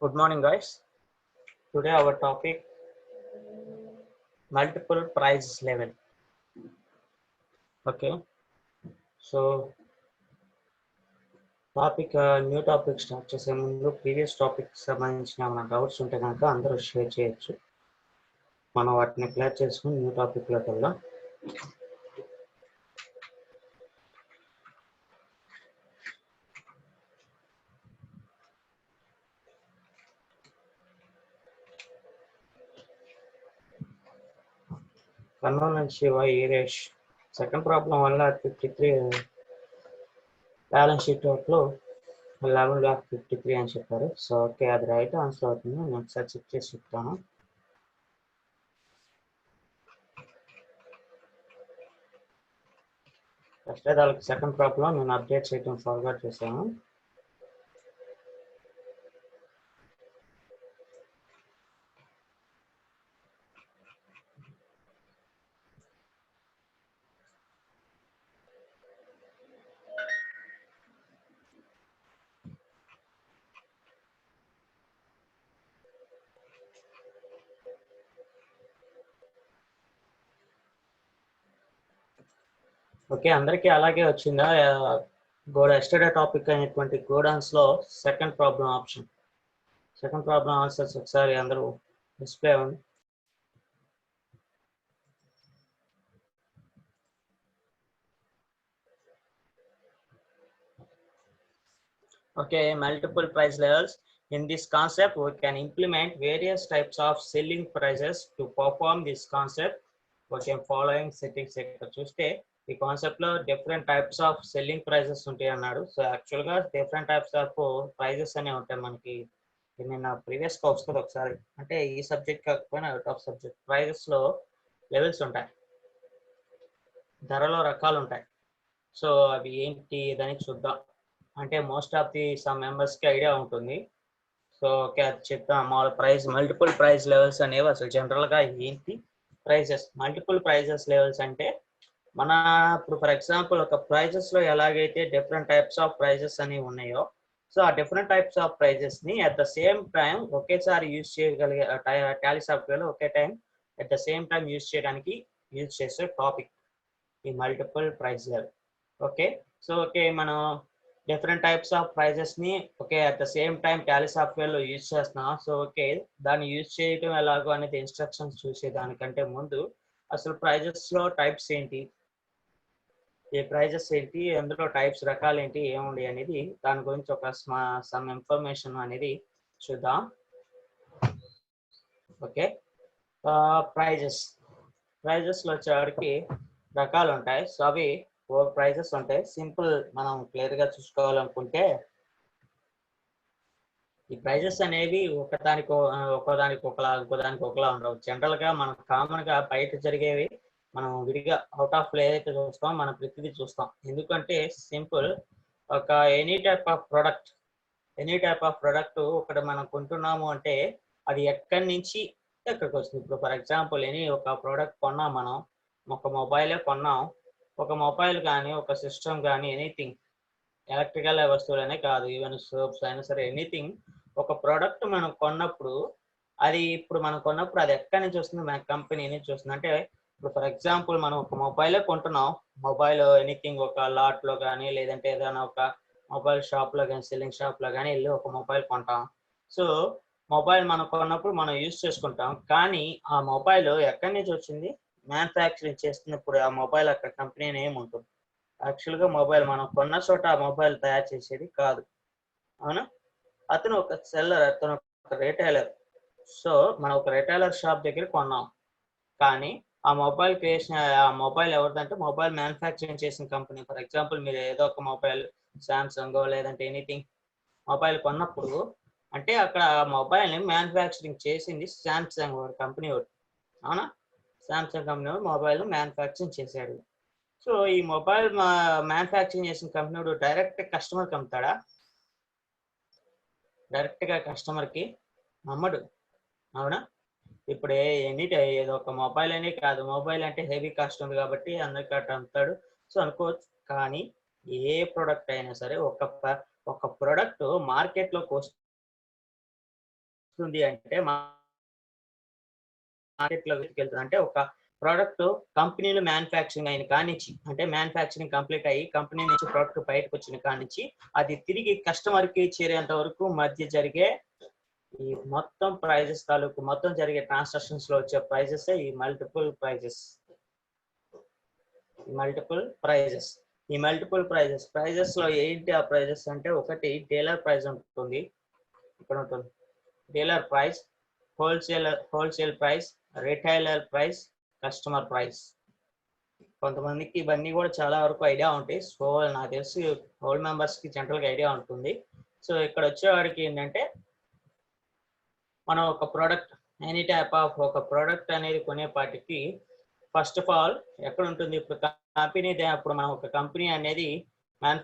Good morning, guys. Today our topic multiple price level. Okay, so new topic start చేసే ముందు previous topic సంబంధించిన ఏమైనా doubts ఉంటే కనుక అందరూ షేర్ చేయొచ్చు. మనం వాటిని క్లియర్ చేసుకుని న్యూ టాపిక్లోకి వెళ్దాం. కర్నూలు నుంచి శివ ఈరేష్ సెకండ్ ప్రాబ్లం వల్ల 53 బ్యాలెన్స్ షీట్ లో 11,53 అని చెప్పారు. సో ఓకే, అది రైట్ ఆన్సర్ అవుతుంది. నేను ఒకసారి చెక్ చేసి చెప్తాను. ఫస్ట్ వాళ్ళకి సెకండ్ ప్రాబ్లం నేను అప్డేట్ చేయడం ఫార్వర్డ్ చేశాను. ఓకే, అందరికీ అలాగే వచ్చిందా? ఎస్టర్డే టాపిక్ అయినటువంటి గోడౌన్స్ లో second problem option, second problem answers ఒకసారి అందరూ డిస్ప్లే అవ్వండి. Okay, multiple price levels. In this concept, we can implement various types of selling prices. To perform this concept, we can following settings ఇక్కడ చూస్తే ఈ concept లో different types of selling prices ఉంటాయి అన్నాడు. So actual గా different types of prices అనే ఉంటాయి మనకి. నేను ప్రీవియస్ గా వస్తుంది ఒకసారి, అంటే ఈ సబ్జెక్ట్ కాకపోయినా అవుట్ ఆఫ్ సబ్జెక్ట్ ప్రైజెస్ లో లెవెల్స్ ఉంటాయి, ధరలో రకాలు ఉంటాయి. సో అవి ఏంటి దానికి చూద్దాం. అంటే most of the some members కి ఐడియా ఉంటుంది. సో ఓకే, అది చెప్తాం. మామూలు ప్రైస్ మల్టిపుల్ ప్రైస్ లెవెల్స్ అనేవి అసలు జనరల్ గా ఏంటి ప్రైజెస్. మల్టిపుల్ ప్రైజెస్ లెవెల్స్ అంటే మన ఇప్పుడు ఫర్ ఎగ్జాంపుల్ ఒక ప్రైజెస్ లో ఎలాగైతే డిఫరెంట్ టైప్స్ ఆఫ్ ప్రైజెస్ అనేవి ఉన్నాయో, సో ఆ డిఫరెంట్ టైప్స్ ఆఫ్ ప్రైజెస్ ని అట్ ద సేమ్ టైం ఒకేసారి యూజ్ చేయగలిగే టాలీ సాఫ్ట్వేర్ లో ఒకే time at the same time use చేయడానికి యూజ్ చేసే టాపిక్ ఈ multiple price level. Okay, so okay, మనం డిఫరెంట్ టైప్స్ ఆఫ్ ప్రైజెస్ ని okay at the same time Tally software లో యూజ్ చేస్తున్నాం. సో ఓకే, దాన్ని యూజ్ చేయడం ఎలాగో అనేది ఇన్స్ట్రక్షన్స్ చూసే దానికంటే ముందు అసలు ప్రైజెస్ లో టైప్స్ ఏంటి, ఈ ప్రైజెస్ ఏంటి, అందులో టైప్స్ రకాలు ఏంటి, ఏముంది అనేది దాని గురించి ఒక సమ్ ఇన్ఫర్మేషన్ అనేది చూద్దాం. ఓకే, ప్రైజెస్ లో వచ్చేవాడికి రకాలు ఉంటాయి. సో అవి 4 ప్రైజెస్ ఉంటాయి. సింపుల్ మనం క్లియర్ గా చూసుకోవాలనుకుంటే ఈ ప్రైజెస్ అనేవి ఒకదానికి ఒకలా ఉండవు. జనరల్ గా మనం కామన్ గా బయట జరిగేవి మనం విడిగా అవుట్ ఆఫ్ ఏదైతే చూస్తాం మనం ప్రతిదీ చూస్తాం. ఎందుకంటే సింపుల్, ఒక ఎనీ టైప్ ఆఫ్ ప్రొడక్ట్ ఒకటి మనం కొంటున్నాము అంటే అది ఎక్కడి నుంచి ఎక్కడికి వస్తుంది. ఇప్పుడు ఫర్ ఎగ్జాంపుల్ ఒక ప్రోడక్ట్ కొన్నాం, మనం ఒక మొబైలే కొన్నాం. ఒక మొబైల్ కానీ ఒక సిస్టమ్ కానీ ఎనీథింగ్, ఎలక్ట్రికల్ వస్తువులనే కాదు, ఈవెన్ సోప్స్ అయినా సరే ఎనీథింగ్, ఒక ప్రోడక్ట్ మనం కొన్నప్పుడు అది ఎక్కడి నుంచి వస్తుంది, మన కంపెనీ నుంచి వస్తుంది. అంటే ఇప్పుడు ఫర్ ఎగ్జాంపుల్ మనం ఒక మొబైలే కొంటున్నాం, మొబైల్ ఎనీథింగ్ ఒక లాట్ లో కానీ లేదంటే ఏదైనా ఒక మొబైల్ షాప్ లో కానీ సెల్లింగ్ షాప్ లో కానీ వెళ్ళి ఒక మొబైల్ కొంటాం. సో మొబైల్ మనం కొన్నప్పుడు మనం యూజ్ చేసుకుంటాం, కానీ ఆ మొబైల్ ఎక్కడి నుంచి వచ్చింది, మ్యానుఫ్యాక్చరింగ్ చేస్తున్నప్పుడు ఆ మొబైల్ అక్కడ కంపెనీ నేమ్ ఉంటుంది. యాక్చువల్గా మొబైల్ మనం కొన్న చోట ఆ మొబైల్ తయారు చేసేది కాదు, అవునా? అతను ఒక సెల్లర్, అతను ఒక రిటైలర్. సో మనం ఒక రిటైలర్ షాప్ దగ్గర కొన్నాం, కానీ ఆ మొబైల్ క్రియేషన్, ఆ మొబైల్ ఎవరిదంటే మొబైల్ మ్యానుఫ్యాక్చరింగ్ చేసిన కంపెనీ. ఫర్ ఎగ్జాంపుల్ మీరు ఏదో ఒక మొబైల్ శాంసంగ్ లేదంటే ఎనీథింగ్ మొబైల్ కొన్నప్పుడు అంటే అక్కడ ఆ మొబైల్ని మ్యానుఫ్యాక్చరింగ్ చేసింది శాంసంగ్ కంపెనీ వాడు, అవునా? శాంసంగ్ కంపెనీ వాడు మొబైల్ మ్యానుఫ్యాక్చరింగ్ చేశాడు. సో ఈ మొబైల్ మ్యానుఫ్యాక్చరింగ్ చేసిన కంపెనీ డైరెక్ట్ కస్టమర్కి అమ్ముతాడా? డైరెక్ట్ గా కస్టమర్ కి అమ్మడు, అవునా? ఇప్పుడు ఏదో ఒక మొబైల్ అనే కాదు, మొబైల్ అంటే హెవీ కాస్ట్ ఉంది కాబట్టి అందరికి అట్లా అమ్ముతాడు సో అనుకోవచ్చు. కానీ ఏ ప్రోడక్ట్ అయినా సరే ఒక ప్రోడక్ట్ మార్కెట్ లోకి వస్తుంది అంటే మార్కెట్లో వెళ్తుంది అంటే ఒక ప్రోడక్ట్ కంపెనీలో మ్యానుఫ్యాక్చరింగ్ అయిన కానించి అంటే మ్యానుఫ్యాక్చరింగ్ కంప్లీట్ అయ్యి కంపెనీ నుంచి ప్రోడక్ట్ బయటకు వచ్చిన కానించి అది తిరిగి కస్టమర్కి చేరేంత వరకు మధ్య జరిగే ఈ మొత్తం ప్రైజెస్ తాలూకు మొత్తం జరిగే ట్రాన్సాక్షన్స్ లో వచ్చే ప్రైజెస్ ఈ మల్టిపుల్ ప్రైజెస్ ఈ మల్టిపుల్ ప్రైజెస్ లో ఏంటి ఆ ప్రైజెస్ అంటే ఒకటి డీలర్ ప్రైస్ ఉంటుంది, ఇక్కడ ఉంటుంది dealer price, wholesale price, retailer price, customer price. కొంతమందికి ఇవన్నీ కూడా చాలా వరకు ఐడియా ఉంటాయి. సో నాకు తెలిసి హోల్ మెంబర్స్ కి జనరల్ గా ఐడియా ఉంటుంది. సో ఇక్కడ వచ్చేవాడికి ఏంటంటే మనం ఒక ప్రోడక్ట్ ఎనీ టైప్ ఆఫ్ ఒక ప్రోడక్ట్ అనేది కొనేపాటికి ఫస్ట్ ఆఫ్ ఆల్ ఎక్కడ ఉంటుంది ఇప్పుడు కంపెనీ అప్పుడు మనం ఒక కంపెనీ అనేది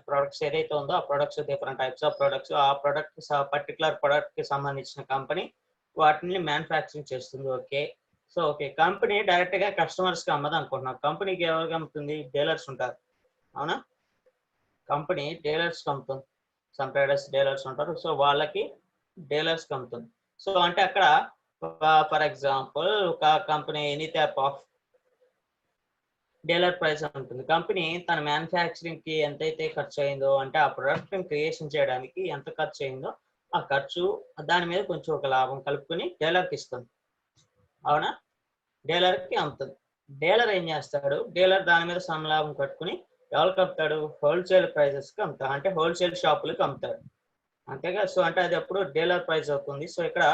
ప్రొడక్ట్స్ ఏదైతే ఉందో ఆ products different types of products ఆ ప్రొడక్ట్ పర్టికులర్ ప్రొడక్ట్ కి సంబంధించిన కంపెనీ వాటిని మ్యానుఫ్యాక్చరింగ్ చేస్తుంది. Okay, so okay company direct గా కస్టమర్స్ కి అమ్మదు అనుకుంటున్నాం. కంపెనీకి ఎవరికి అమ్ముతుంది? డీలర్స్ ఉంటారు, అవునా? కంపెనీ డీలర్స్ కి అమ్ముతుంది, సమ్ ట్రేడర్స్ డీలర్స్ ఉంటారు. సో వాళ్ళకి డీలర్స్ కి అమ్ముతుంది. సో అంటే అక్కడ ఫర్ ఎగ్జాంపుల్ ఒక company any type of dealer price ఉంటుంది. కంపెనీ తన మ్యానుఫ్యాక్చరింగ్ కి ఎంతైతే ఖర్చు అయిందో అంటే ఆ ప్రొడక్ట్ క్రియేషన్ చేయడానికి ఎంత ఖర్చు అయిందో ఆ ఖర్చు దాని మీద కొంచెం ఒక లాభం కలుపుకొని డీలర్కి ఇస్తుంది, అవునా? డీలర్కి అమ్ముతుంది. డీలర్ ఏం చేస్తాడు? డీలర్ దాని మీద సమ లాభం కట్టుకుని ఎవరికి అమ్ముతాడు? హోల్సేల్ ప్రైజెస్కి అమ్ముతాడు, అంటే హోల్సేల్ షాపులకు అమ్ముతాడు, అంతేగా? సో అంటే అది ఎప్పుడు డీలర్ ప్రైస్ అవుతుంది. సో ఇక్కడ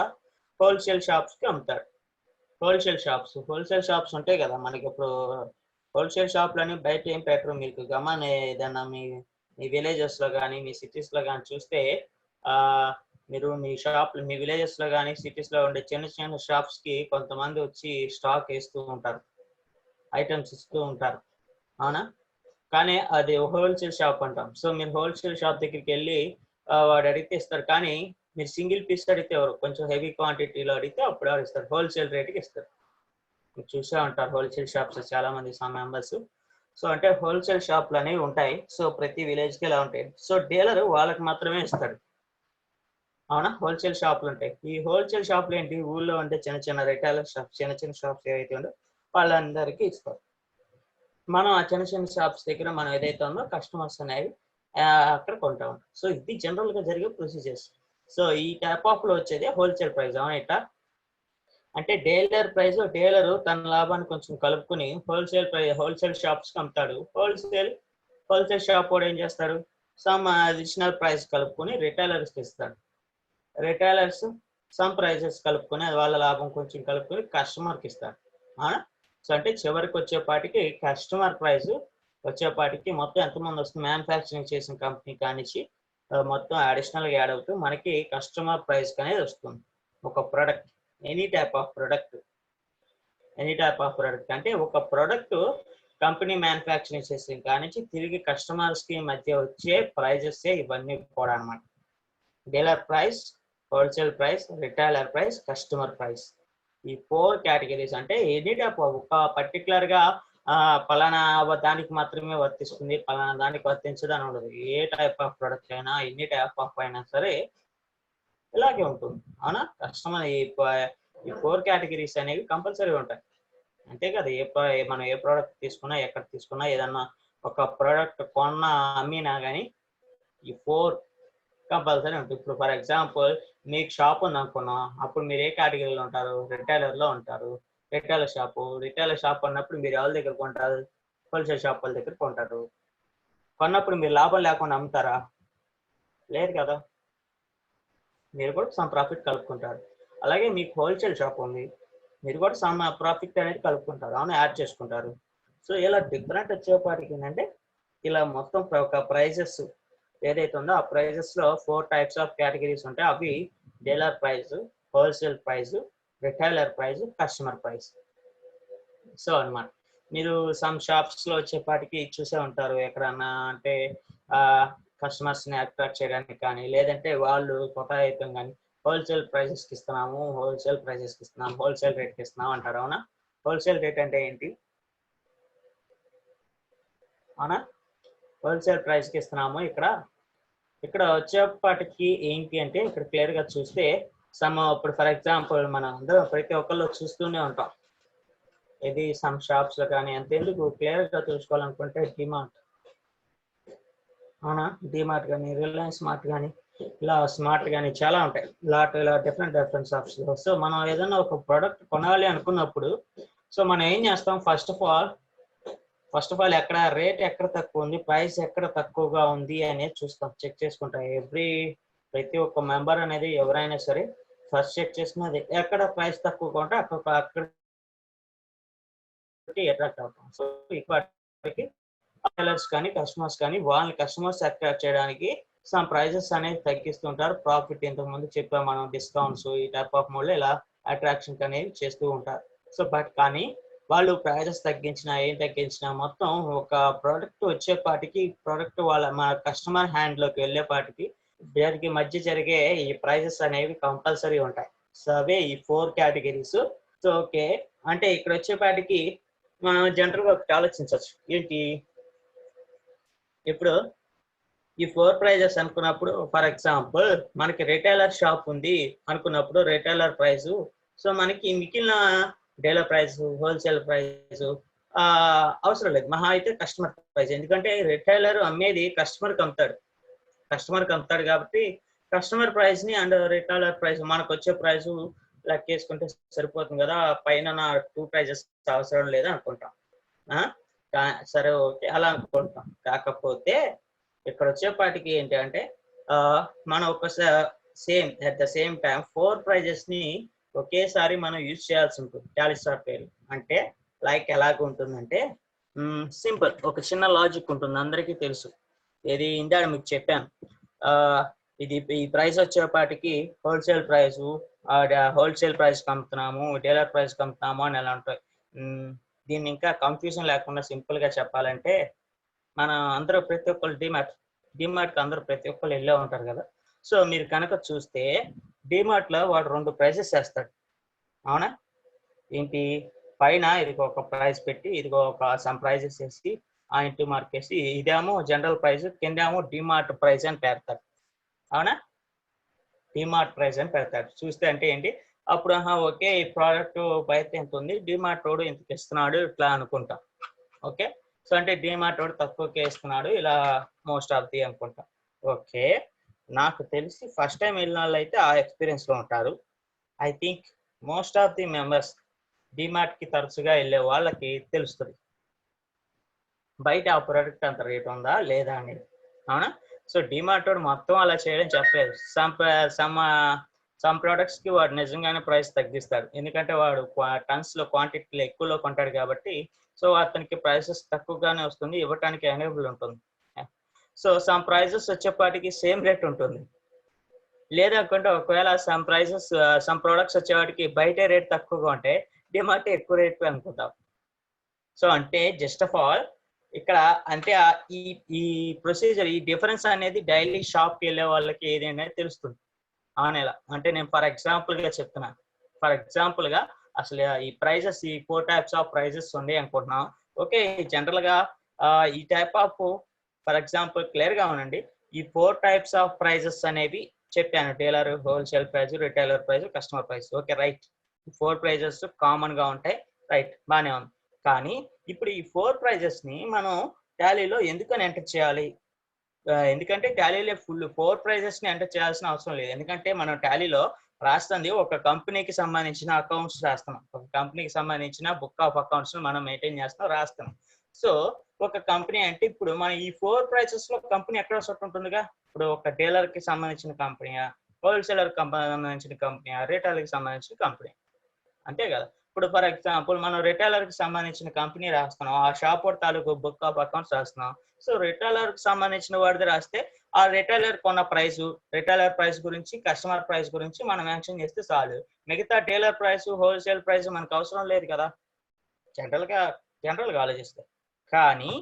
హోల్సేల్ షాప్స్కి అమ్ముతాడు. హోల్సేల్ షాప్స్ ఉంటాయి కదా మనకి. ఇప్పుడు హోల్సేల్ షాప్లని బయట ఏం పెట్టరు. మీకు గమని ఏదన్నా మీ విలేజెస్లో కానీ మీ సిటీస్లో కానీ చూస్తే మీరు మీ విలేజెస్లో కానీ సిటీస్లో ఉండే చిన్న చిన్న షాప్స్కి కొంతమంది వచ్చి స్టాక్ వేస్తూ ఉంటారు, ఐటమ్స్ ఇస్తూ ఉంటారు, అవునా? కానీ అది హోల్సేల్ షాప్ అంటాం. సో మీరు హోల్సేల్ షాప్ దగ్గరికి వెళ్ళి వాడు అడిగితే ఇస్తారు, కానీ మీరు సింగిల్ పీస్ అడిగితే ఎవరు? కొంచెం హెవీ క్వాంటిటీలో అడిగితే అప్పుడు ఎవరు ఇస్తారు? హోల్సేల్ రేట్కి ఇస్తారు. మీరు చూసే ఉంటారు హోల్సేల్ షాప్స్ చాలా మంది మెంబర్స్. సో అంటే హోల్సేల్ షాప్లు అనేవి ఉంటాయి. సో ప్రతి విలేజ్కి ఇలా ఉంటాయి. సో డీలర్ వాళ్ళకి మాత్రమే ఇస్తాడు, అవునా? హోల్సేల్ షాపులు ఉంటాయి. ఈ హోల్సేల్ షాపులు ఏంటి? ఊళ్ళో ఉంటే చిన్న చిన్న రిటైలర్ షాప్స్, చిన్న చిన్న షాప్స్ ఏవైతే ఉండో వాళ్ళందరికీ ఇస్తారు. మనం ఆ చిన్న చిన్న షాప్స్ దగ్గర మనం ఏదైతే ఉందో కస్టమర్స్ అనేవి అక్కడ కొంటా ఉంటాం. సో ఇది జనరల్ గా జరిగే ప్రొసీజర్స్. సో ఈ టైప్ ఆఫ్ లో వచ్చేది హోల్సేల్ ప్రైస్, అవునా? ఇట్లా అంటే డీలర్ ప్రైస్, డీలర్ తన లాభాన్ని కొంచెం కలుపుకుని హోల్సేల్ షాప్స్ కి అమ్ముతాడు. హోల్సేల్ షాప్ కూడా ఏం చేస్తారు? సమ్ అడిషనల్ ప్రైస్ కలుపుకొని రిటైలర్స్ కి ఇస్తాడు. రిటైలర్స్ సమ్ ప్రైజెస్ కలుపుకొని వాళ్ళ లాభం కొంచెం కలుపుకొని కస్టమర్కి ఇస్తారు, సో అంటే చివరికి వచ్చేపాటికి కస్టమర్ ప్రైస్ వచ్చేపాటికి మొత్తం ఎంతమంది వస్తుంది? మ్యానుఫ్యాక్చరింగ్ చేసిన కంపెనీ కానిచ్చి మొత్తం అడిషనల్గా యాడ్ అవుతూ మనకి కస్టమర్ ప్రైస్ అనేది వస్తుంది. ఒక product any type of product అంటే ఒక ప్రోడక్ట్ కంపెనీ మ్యానుఫ్యాక్చరింగ్ చేసిన కానించి తిరిగి కస్టమర్స్ కి మధ్య వచ్చే ప్రైజెస్ ఇవన్నీ కూడా అనమాట. Dealer price, wholesale price, retailer price, customer price. ఈ 4 కేటగిరీస్ అంటే ఎనీ టైప్ ఒక పర్టికులర్ గా పలానా దానికి మాత్రమే వర్తిస్తుంది, పలానా దానికి వర్తించదని ఉండదు. ఏ టైప్ ఆఫ్ ప్రొడక్ట్ అయినా ఎన్ని టైప్ ఆఫ్ అయినా సరే ఇలాగే ఉంటుంది, అవునా? కస్టమర్ ఈ 4 కేటగిరీస్ అనేవి కంపల్సరీ ఉంటాయి, అంతే కదా? మనం ఏ ప్రోడక్ట్ తీసుకున్నా, ఎక్కడ తీసుకున్నా, ఏదన్నా ఒక ప్రోడక్ట్ కొన్నా అమ్మినా కానీ ఈ 4 కంపల్సరీ ఉంటుంది. ఇప్పుడు ఫర్ ఎగ్జాంపుల్ మీకు షాప్ ఉంది అనుకున్నాం, అప్పుడు మీరు ఏ కేటగిరీలో ఉంటారు? రిటైలర్లో ఉంటారు. రిటైలర్ షాప్ అన్నప్పుడు మీరు ఎవరి దగ్గర కొంటారు? హోల్సేల్ షాప్ వాళ్ళ దగ్గర కొంటారు. కొన్నప్పుడు మీరు లాభం లేకుండా అమ్ముతారా? లేదు కదా, మీరు కూడా సమ్ ప్రాఫిట్ కలుపుకుంటారు. అలాగే మీకు హోల్సేల్ షాప్ ఉంది, మీరు కూడా సమ్ ప్రాఫిట్ అనేది కలుపుకుంటారు, అవును, యాడ్ చేసుకుంటారు. సో ఇలా డిఫరెంట్ వచ్చేపాటికి ఏంటంటే ఇలా మొత్తం ఒక ప్రైజెస్ ఏదైతే ఉందో ఆ ప్రైజెస్ లో 4 టైప్స్ ఆఫ్ కేటగిరీస్ ఉంటాయి. అవి dealer price, wholesale price, retailer price, customer price. So అన్నమాట. మీరు సమ్ షాప్స్ లో వచ్చేపాటికి చూసే ఉంటారు ఎక్కడన్నా, అంటే కస్టమర్స్ ని అట్రాక్ట్ చేయడానికి కానీ, లేదంటే వాళ్ళు కొత్త ఐటమ్ కానీ హోల్సేల్ ప్రైజెస్ కి ఇస్తున్నాము, హోల్సేల్ రేట్ కి ఇస్తున్నాము అంటారు, అవునా? హోల్సేల్ రేట్ అంటే ఏంటి? అవునా, హోల్సేల్ ప్రైస్ కి ఇస్తున్నాము. ఇక్కడ వచ్చేపాటికి ఏంటి అంటే ఇక్కడ క్లియర్ గా చూస్తే ఇప్పుడు ఫర్ ఎగ్జాంపుల్ మనం అందరం ప్రతి ఒక్కళ్ళు చూస్తూనే ఉంటాం. ఇది సమ్ షాప్స్ లో కానీ అంతెందుకు క్లియర్ గా చూసుకోవాలనుకుంటే డిమార్ట్, అవునా, డిమార్ట్ కానీ రిలయన్స్ స్మార్ట్ కానీ ఇలా స్మార్ట్ కానీ చాలా ఉంటాయి. ఇలా డిఫరెంట్ షాప్స్. సో మనం ఏదైనా ఒక ప్రోడక్ట్ కొనాలి అనుకున్నప్పుడు సో మనం ఏం చేస్తాం, ఫస్ట్ ఆఫ్ ఆల్ ఎక్కడ రేట్ ఎక్కడ తక్కువ ఉంది, ప్రైస్ ఎక్కడ తక్కువగా ఉంది అనేది చూస్తాం, చెక్ చేసుకుంటాం. ప్రతి ఒక్క మెంబర్ అనేది ఎవరైనా సరే ఫస్ట్ చెక్ చేసుకున్నది ఎక్కడ ప్రైస్ తక్కువగా ఉంటే అక్కడ అట్రాక్ట్ అవుతాం. సో ఇప్పటికి సెల్లర్స్ కానీ కస్టమర్స్ కానీ వాళ్ళని కస్టమర్స్ అట్రాక్ట్ చేయడానికి సమ్ ప్రైజెస్ అనేది తగ్గిస్తుంటారు. ప్రాఫిట్ ఇంతకుముందు చెప్పాం మనం, డిస్కౌంట్స్ ఈ టైప్ ఆఫ్ మోడ్లో ఇలా అట్రాక్షన్ అనేది చేస్తూ ఉంటారు. సో కానీ వాళ్ళు ప్రైజెస్ తగ్గించినా మొత్తం ఒక ప్రోడక్ట్ వచ్చేపాటికి ప్రోడక్ట్ మన కస్టమర్ హ్యాండ్లోకి వెళ్ళేపాటికి దానికి మధ్య జరిగే ఈ ప్రైజెస్ అనేవి కంపల్సరీ ఉంటాయి. సో అవే ఈ 4 కేటగిరీస్. సో ఓకే, అంటే ఇక్కడ వచ్చేపాటికి మనం జనరల్గా ఒకటి ఆలోచించవచ్చు, ఏంటి ఇప్పుడు ఈ 4 ప్రైజెస్ అనుకున్నప్పుడు ఫర్ ఎగ్జాంపుల్ మనకి రిటైలర్ షాప్ ఉంది అనుకున్నప్పుడు రిటైలర్ ప్రైస్, సో మనకి మిగిలిన డీలర్ ప్రైస్, హోల్సేల్ ప్రైస్ అవసరం లేదు. మహా అయితే కస్టమర్ ప్రైస్, ఎందుకంటే రిటైలర్ అమ్మేది కస్టమర్కి అమ్ముతాడు కాబట్టి కస్టమర్ ప్రైస్ ని అండ్ రిటైలర్ ప్రైస్ మనకు వచ్చే ప్రైస్ లెక్కేసుకుంటే సరిపోతుంది కదా, పైన 2 ప్రైజెస్ అవసరం లేదు అనుకుంటాం. సరే ఓకే అలా అనుకుంటాం. కాకపోతే ఇక్కడ వచ్చేపాటికి ఏంటి అంటే మనం same at the same time 4 prices ని ఒకేసారి మనం యూజ్ చేయాల్సి ఉంటుంది టాలీ సాఫ్ట్వేర్. అంటే లైక్ ఎలాగ ఉంటుందంటే సింపుల్, ఒక చిన్న లాజిక్ ఉంటుంది, అందరికీ తెలుసు. ఇది ఇందాక మీకు చెప్పాను, ఈ ప్రైస్ వచ్చేపాటికి హోల్సేల్ ప్రైస్ కమ్ముతున్నాము, డీలర్ ప్రైస్ కమ్ముతున్నాము అని ఎలా ఉంటాయి. దీన్ని ఇంకా కన్ఫ్యూజన్ లేకుండా సింపుల్ గా చెప్పాలంటే మన అందరూ ప్రతి ఒక్కరు డిమార్ట్ అందరూ ప్రతి ఒక్కరు వెళ్ళే ఉంటారు కదా. సో మీరు కనుక చూస్తే డిమార్ట్ లో వాడు 2 ప్రైజెస్ వేస్తాడు, అవునా, ఏంటి పైన ఇదిగో ఒక ప్రైస్ పెట్టి ఇదిగో ఒక సమ్ ప్రైజెస్ వేసి ఆ ఇంటి మార్క్ వేసి ఇదేమో జనరల్ ప్రైస్, కిందేమో డిమార్ట్ ప్రైస్ అని పెడతాడు, అవునా, డిమార్ట్ ప్రైస్ అని పెడతాడు. చూస్తే అంటే ఏంటి అప్పుడు ఓకే ఈ ప్రోడక్ట్ బయట ఎంత ఉంది, డిమార్ట్ రోడ్ ఇంతకి ఇస్తున్నాడు ఇట్లా అనుకుంటాం. ఓకే, సో అంటే డిమార్ట్ రోడ్ తక్కువకే ఇస్తున్నాడు ఇలా మోస్ట్ ఆఫ్ ది అనుకుంటాం. ఓకే, నాకు తెలిసి ఫస్ట్ టైం వెళ్ళిన వాళ్ళు అయితే ఆ ఎక్స్పీరియన్స్ లో ఉంటారు. I think most of the members DMart కి తరచుగా వెళ్ళే వాళ్ళకి తెలుస్తుంది బయట ఆ ప్రోడక్ట్ అంత రేట్ ఉందా లేదా అనేది, అవునా. సో డిమార్ట్ వాడు మొత్తం అలా చేయడం చెప్పలేదు. సమ్ ప్రోడక్ట్స్ కి వాడు నిజంగానే ప్రైస్ తగ్గిస్తాడు, ఎందుకంటే వాడు టన్స్ లో క్వాంటిటీలో ఎక్కువలో కొంటాడు కాబట్టి. సో అతనికి ప్రైసెస్ తక్కువగానే వస్తుంది, ఇవ్వటానికి ఎనేబుల్ ఉంటుంది. సో సమ్ ప్రైజెస్ వచ్చేపాటికి సేమ్ రేట్ ఉంటుంది, లేదనుకుంటే ఒకవేళ సమ్ ప్రోడక్ట్స్ వచ్చేవాటికి బయట రేట్ తక్కువగా ఉంటే డిమార్ట్ ఎక్కువ రేట్ అనుకుంటాం. సో అంటే జస్ట్ ఆఫ్ ఆల్ ఇక్కడ అంటే ఈ ప్రొసీజర్, ఈ డిఫరెన్స్ అనేది డైలీ షాప్కి వెళ్ళే వాళ్ళకి ఏది అనేది తెలుస్తుంది. ఎలా అంటే నేను ఫర్ ఎగ్జాంపుల్ గా చెప్తున్నాను. ఫర్ ఎగ్జాంపుల్ గా అసలు ఈ ప్రైజెస్, ఈ 4 టైప్స్ ఆఫ్ ప్రైజెస్ ఉన్నాయి అనుకుంటున్నాం. ఓకే, జనరల్ గా ఈ type of for example clear గా ఉండండి. ఈ 4 టైప్స్ ఆఫ్ ప్రైజెస్ అనేవి చెప్పాను, dealer, wholesale price, retailer price, customer price. Okay right, 4 prices common గా ఉంటాయి, రైట్, బానే ఉంది. కానీ ఇప్పుడు ఈ 4 ప్రైజెస్ ని మనం టాలీలో ఎందుకని ఎంటర్ చేయాలి? ఎందుకంటే టాలీలో 4 ప్రైజెస్ ని ఎంటర్ చేయాల్సిన అవసరం లేదు. ఎందుకంటే మనం టాలీలో రాస్తుంది ఒక కంపెనీకి సంబంధించిన అకౌంట్స్ రాస్తున్నాం, ఒక కంపెనీకి సంబంధించిన బుక్ ఆఫ్ అకౌంట్స్ మనం మెయింటైన్ చేస్తున్నాం, రాస్తున్నాం. సో ఒక కంపెనీ అంటే ఇప్పుడు మన ఈ 4 ప్రైసెస్ లో కంపెనీ ఎక్కడ చోట ఉంటుందిగా. ఇప్పుడు ఒక డీలర్ కి సంబంధించిన కంపెనీయా, హోల్సేలర్ సంబంధించిన కంపెనీయా, రిటైలర్ కి సంబంధించిన కంపెనీ, అంతే కదా. ఇప్పుడు ఫర్ ఎగ్జాంపుల్ మనం రిటైలర్ కి సంబంధించిన కంపెనీ రాస్తున్నాం, ఆ షాప్ తాలూకు బుక్ ఆఫ్ అకౌంట్స్ రాస్తున్నాం. సో రిటైలర్ కి సంబంధించిన వాడిది రాస్తే ఆ రిటైలర్ కొన్న ప్రైస్, రిటైలర్ ప్రైస్ గురించి, కస్టమర్ ప్రైస్ గురించి మనం మెన్షన్ చేస్తే చాలు. మిగతా డీలర్ ప్రైస్, హోల్సేల్ ప్రైస్ మనకు అవసరం లేదు కదా జనరల్ గా ఆలోచిస్తే. కానీ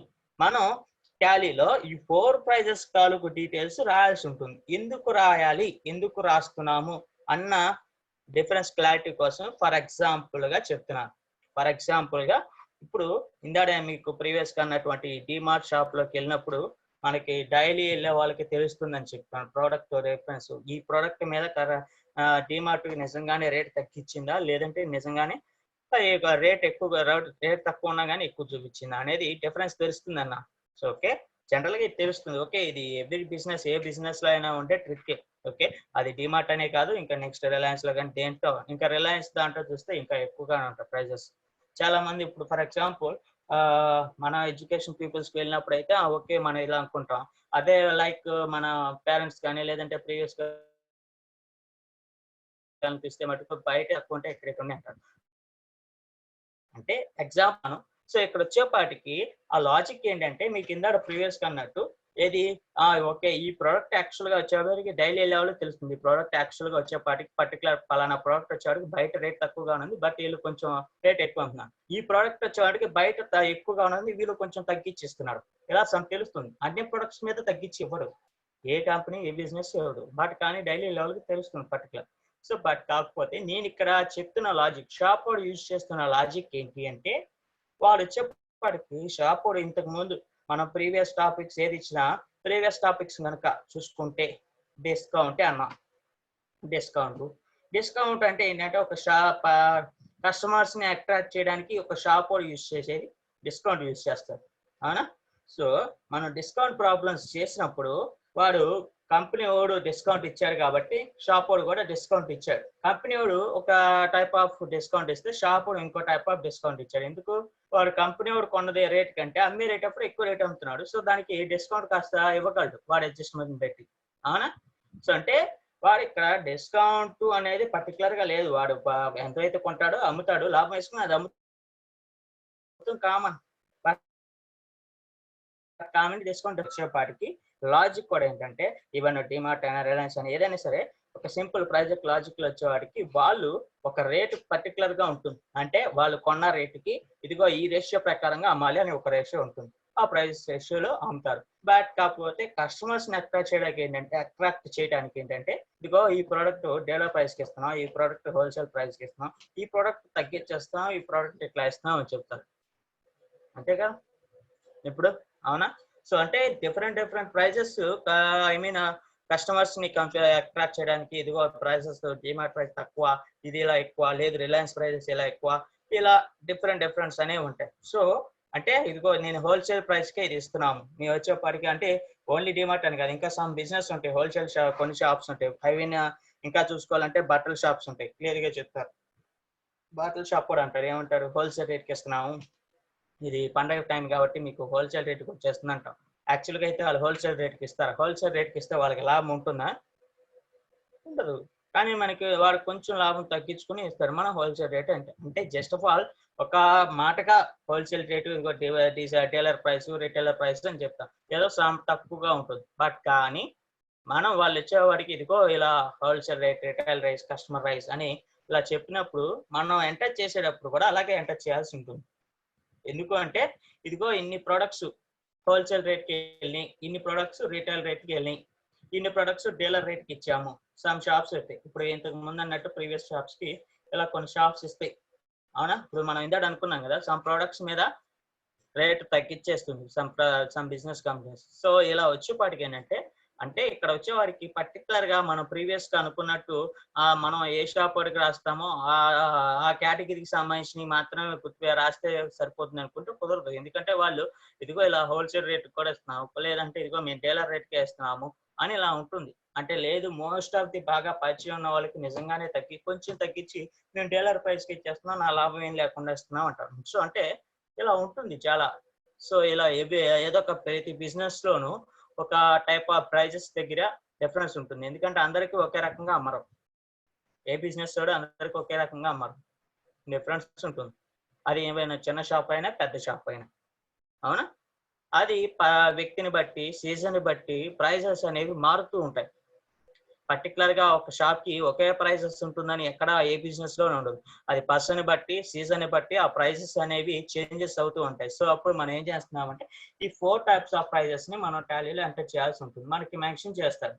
మనం టాలీలో ఈ 4 ప్రైజెస్ తాలూకు డీటెయిల్స్ రాయాల్సి ఉంటుంది. ఎందుకు రాయాలి, ఎందుకు రాస్తున్నాము అన్న డిఫరెన్స్ క్లారిటీ కోసం ఫర్ ఎగ్జాంపుల్ గా చెప్తున్నాను. ఫర్ ఎగ్జాంపుల్ గా ఇప్పుడు ఇందాడే మీకు ప్రీవియస్ గా అన్నటువంటి డిమార్ట్ షాప్ లోకి వెళ్ళినప్పుడు మనకి డైలీ వెళ్ళే వాళ్ళకి తెలుస్తుందని చెప్పాను. ప్రోడక్ట్ రిఫరెన్స్ ఈ ప్రోడక్ట్ మీద డీమార్ట్ నిజంగానే రేట్ తగ్గించిందా, లేదంటే నిజంగానే రేట్ ఎక్కువగా రేట్ తక్కువ ఉన్నా కానీ ఎక్కువ చూపించిందా అనేది డిఫరెన్స్ తెలుస్తుందన్న. సో ఓకే, జనరల్ గా ఇది తెలుస్తుంది. ఓకే, ఇది ఎవ్రీ బిజినెస్ ఏ బిజినెస్ లో అయినా ఉండే ట్రిక్. ఓకే, అది డిమార్ట్ అనే కాదు, ఇంకా నెక్స్ట్ రిలయన్స్ లో కానీ దేంట్లో, ఇంకా రిలయన్స్ దాంట్లో చూస్తే ఇంకా ఎక్కువగా ఉంటాయి ప్రైజెస్. చాలా మంది ఇప్పుడు ఫర్ ఎగ్జాంపుల్ మన ఎడ్యుకేషన్ పీపుల్స్కి వెళ్ళినప్పుడు అయితే ఓకే మనం ఇలా అనుకుంటాం. అదే లైక్ మన పేరెంట్స్ కానీ లేదంటే ప్రీవియస్ గా అనిపిస్తే మటుకు బయట ఎక్కువ ఉంటే ఎక్కడెక్కడ అంటారు. అంటే ఎగ్జాంపుల్. సో ఇక్కడ వచ్చేపాటికి ఆ లాజిక్ ఏంటంటే మీకు ఇందాక ప్రీవియస్ గా అన్నట్టు ఏది ఓకే ఈ ప్రోడక్ట్ యాక్చువల్ గా వచ్చేవాడికి డైలీ వెళ్ళేవాళ్ళు తెలుస్తుంది. ఈ ప్రోడక్ట్ యాక్చువల్ గా వచ్చేపాటికి పర్టికులర్ పలానా ప్రోడక్ట్ వచ్చేవాడికి బయట రేట్ తక్కువగా ఉంది, బట్ వీళ్ళు కొంచెం రేట్ ఎక్కువ అంటున్నారు. ఈ ప్రోడక్ట్ వచ్చేవాడికి బయట ఎక్కువగా ఉన్నది, వీళ్ళు కొంచెం తగ్గించి ఇస్తున్నారు. ఇలా తెలుస్తుంది. అన్ని ప్రొడక్ట్స్ మీద తగ్గించి ఇవ్వడు ఏ కంపెనీ ఏ బిజినెస్ ఇవ్వడు, బట్ కానీ డైలీ లెవెల్కి తెలుస్తుంది పర్టికులర్. సో బట్ కాకపోతే నేను ఇక్కడ చెప్తున్న లాజిక్, షాప్ వాడు యూజ్ చేస్తున్న లాజిక్ ఏంటి అంటే, వాడు వచ్చేప్పటికి షాప్ వాడు ఇంతకు ముందు మనం ప్రీవియస్ టాపిక్స్ ఏది ఇచ్చినా ప్రీవియస్ టాపిక్స్ కనుక చూసుకుంటే డిస్కౌంటే అన్నాం. డిస్కౌంట్ అంటే ఏంటంటే ఒక షాప్ కస్టమర్స్ ని అట్రాక్ట్ చేయడానికి ఒక షాప్ వాడు యూజ్ చేసేది డిస్కౌంట్ యూజ్ చేస్తారు, అవునా? సో మనం డిస్కౌంట్ ప్రాబ్లమ్స్ చేసినప్పుడు వాడు కంపెనీ వాడు డిస్కౌంట్ ఇచ్చాడు కాబట్టి షాప్ వాడు కూడా డిస్కౌంట్ ఇచ్చాడు. కంపెనీ వాడు ఒక టైప్ ఆఫ్ డిస్కౌంట్ ఇస్తే షాప్ వాడు ఇంకో టైప్ ఆఫ్ డిస్కౌంట్ ఇచ్చాడు. ఎందుకు? వాడు కంపెనీ వాడు కొన్నదే రేట్ కంటే అమ్మే రేట్ అప్పుడు ఎక్కువ రేట్ అమ్ముతున్నాడు. సో దానికి డిస్కౌంట్ కాస్త ఇవ్వగలడు వాడు అడ్జస్ట్మెంట్ పెట్టి, అవునా? సో అంటే వాడు ఇక్కడ డిస్కౌంట్ అనేది పర్టికులర్ గా లేదు. వాడు ఎంతైతే కొంటాడో అమ్ముతాడు, లాభం వేసుకుని అది అమ్ముతాం కామన్. కామన్ డిస్కౌంట్ వచ్చేపాటికి లాజిక్ కూడా ఏంటంటే ఈవెన్ డిమార్ట్ అయినా రిలయన్స్ అయినా ఏదైనా సరే ఒక సింపుల్ ప్రైజెక్ట్ లాజిక్ లో వచ్చేవాడికి వాళ్ళు ఒక రేటు పర్టికులర్ గా ఉంటుంది. అంటే వాళ్ళు కొన్న రేటుకి ఇదిగో ఈ రేషియో ప్రకారంగా అమ్మాలి అని ఒక రేషియో ఉంటుంది. ఆ ప్రైస్ రేషియోలో అమ్ముతారు. బట్ కాకపోతే కస్టమర్స్ ని అట్రాక్ట్ చేయడానికి ఏంటంటే ఇదిగో ఈ ప్రోడక్ట్ డీలర్ ప్రైస్ కి ఇస్తున్నాం, ఈ ప్రోడక్ట్ హోల్సేల్ ప్రైస్ కి ఇస్తున్నాం, ఈ ప్రోడక్ట్ తగ్గించేస్తాం, ఈ ప్రోడక్ట్ ఇట్లా ఇస్తున్నాం అని చెప్తారు. అంతేగా ఇప్పుడు, అవునా? సో అంటే different prices, I mean customers ని అట్రాక్ట్ చేయడానికి ఇదిగో ప్రైజెస్ డిమార్ట్ ప్రైస్ తక్కువ, ఇది ఇలా ఎక్కువ, లేదు రిలయన్స్ ప్రైజెస్ ఇలా ఎక్కువ, ఇలా డిఫరెంట్స్ అనేవి ఉంటాయి. సో అంటే ఇదిగో నేను హోల్సేల్ ప్రైస్ కే ఇది ఇస్తున్నాము మేము వచ్చేప్పటికి, అంటే ఓన్లీ డిమార్ట్ అని కాదు, ఇంకా సమ్ బిజినెస్ ఉంటాయి, హోల్సేల్ కొన్ని షాప్స్ ఉంటాయి. ఐ ఇంకా చూసుకోవాలంటే బట్టల షాప్స్ ఉంటాయి, క్లియర్ గా చెప్తారు. బట్టల షాప్ కూడా అంటారు, ఏమంటారు, హోల్సేల్ రేట్కి ఇస్తున్నాము, ఇది పండగ టైం కాబట్టి మీకు హోల్సేల్ రేట్కి వచ్చేస్తుంది అంటాం. యాక్చువల్గా అయితే వాళ్ళు హోల్సేల్ రేట్కి ఇస్తారు. హోల్సేల్ రేట్కి ఇస్తే వాళ్ళకి లాభం ఉంటుందా? ఉండదు. కానీ మనకి వాడు కొంచెం లాభం తగ్గించుకుని ఇస్తారు. మనం హోల్సేల్ రేట్ అంటే జస్ట్ ఆఫ్ ఆల్ ఒక మాటగా హోల్సేల్ రేటు ఇంకో డీలర్ ప్రైస్ రిటైలర్ ప్రైస్ అని చెప్తాం, ఏదో తక్కువగా ఉంటుంది. బట్ కానీ మనం వాళ్ళు ఇచ్చేవాడికి ఇదిగో ఇలా wholesale rate, retail rice, customer rice అని ఇలా చెప్పినప్పుడు మనం ఎంటర్ చేసేటప్పుడు కూడా అలాగే ఎంటర్ చేయాల్సి ఉంటుంది. ఎందుకు అంటే ఇదిగో ఇన్ని ప్రొడక్ట్స్ హోల్సేల్ రేట్కి వెళ్ళి, ఇన్ని ప్రొడక్ట్స్ రీటైల్ రేట్కి వెళ్ళి, ఇన్ని ప్రొడక్ట్స్ డీలర్ రేట్కి ఇచ్చాము. సమ్ షాప్స్ అయితే ఇప్పుడు ఇంతకు ముందు అన్నట్టు ప్రీవియస్ షాప్స్ కి ఇలా కొన్ని షాప్స్ ఇస్తాయి, అవునా? ఇప్పుడు మనం ఇందాక అనుకున్నాం కదా, సమ్ ప్రొడక్ట్స్ మీద రేట్ తగ్గించేస్తుంది సమ్ బిజినెస్ కంపెనీస్. సో ఇలా వచ్చేపాటికి ఏంటంటే, అంటే ఇక్కడ వచ్చేవారికి పర్టికులర్ గా మనం ప్రీవియస్ గా అనుకున్నట్టు మనం ఏ షాప్ వరకు రాస్తామో ఆ కేటగిరీకి సంబంధించి మాత్రమే గుర్తుగా రాస్తే సరిపోతుంది అనుకుంటే కుదరదు. ఎందుకంటే వాళ్ళు ఇదిగో ఇలా హోల్సేల్ రేట్ కూడా ఇస్తున్నాము, లేదంటే ఇదిగో మేము డీలర్ రేట్కే ఇస్తున్నాము అని ఇలా ఉంటుంది. అంటే లేదు, మోస్ట్ ఆఫ్ ది బాగా పరిచయం ఉన్న వాళ్ళకి నిజంగానే కొంచెం తగ్గించి నేను డీలర్ ప్రైస్కి ఇచ్చేస్తున్నాను, నా లాభం ఏం లేకుండా ఇస్తున్నాం అంటారు. సో అంటే ఇలా ఉంటుంది చాలా. సో ఇలా ఏదో ఒక ప్రతి బిజినెస్ లోను ఒక టైప్ ఆఫ్ ప్రైజెస్ దగ్గర డిఫరెన్స్ ఉంటుంది. ఎందుకంటే అందరికీ ఒకే రకంగా అమ్మరు, ఏ బిజినెస్ కూడా అందరికీ ఒకే రకంగా అమ్మరు, డిఫరెన్స్ ఉంటుంది. అది ఏమైనా చిన్న షాప్ అయినా పెద్ద షాప్ అయినా, అవునా? అది వ్యక్తిని బట్టి సీజన్ బట్టి ప్రైజెస్ అనేవి మారుతూ ఉంటాయి. పర్టికులర్ గా ఒక షాప్ కి ఒకే ప్రైజెస్ ఉంటుందని ఎక్కడ ఏ బిజినెస్ లో ఉండదు. అది పర్సన్ బట్టి సీజన్ బట్టి ఆ ప్రైజెస్ అనేవి చేంజెస్ అవుతూ ఉంటాయి. సో అప్పుడు మనం ఏం చేస్తున్నామంటే ఈ 4 టైప్స్ ఆఫ్ ప్రైజెస్ ని మనం టాలీలో ఎంటర్ చేయాల్సి ఉంటుంది. మనకి మెన్షన్ చేస్తారు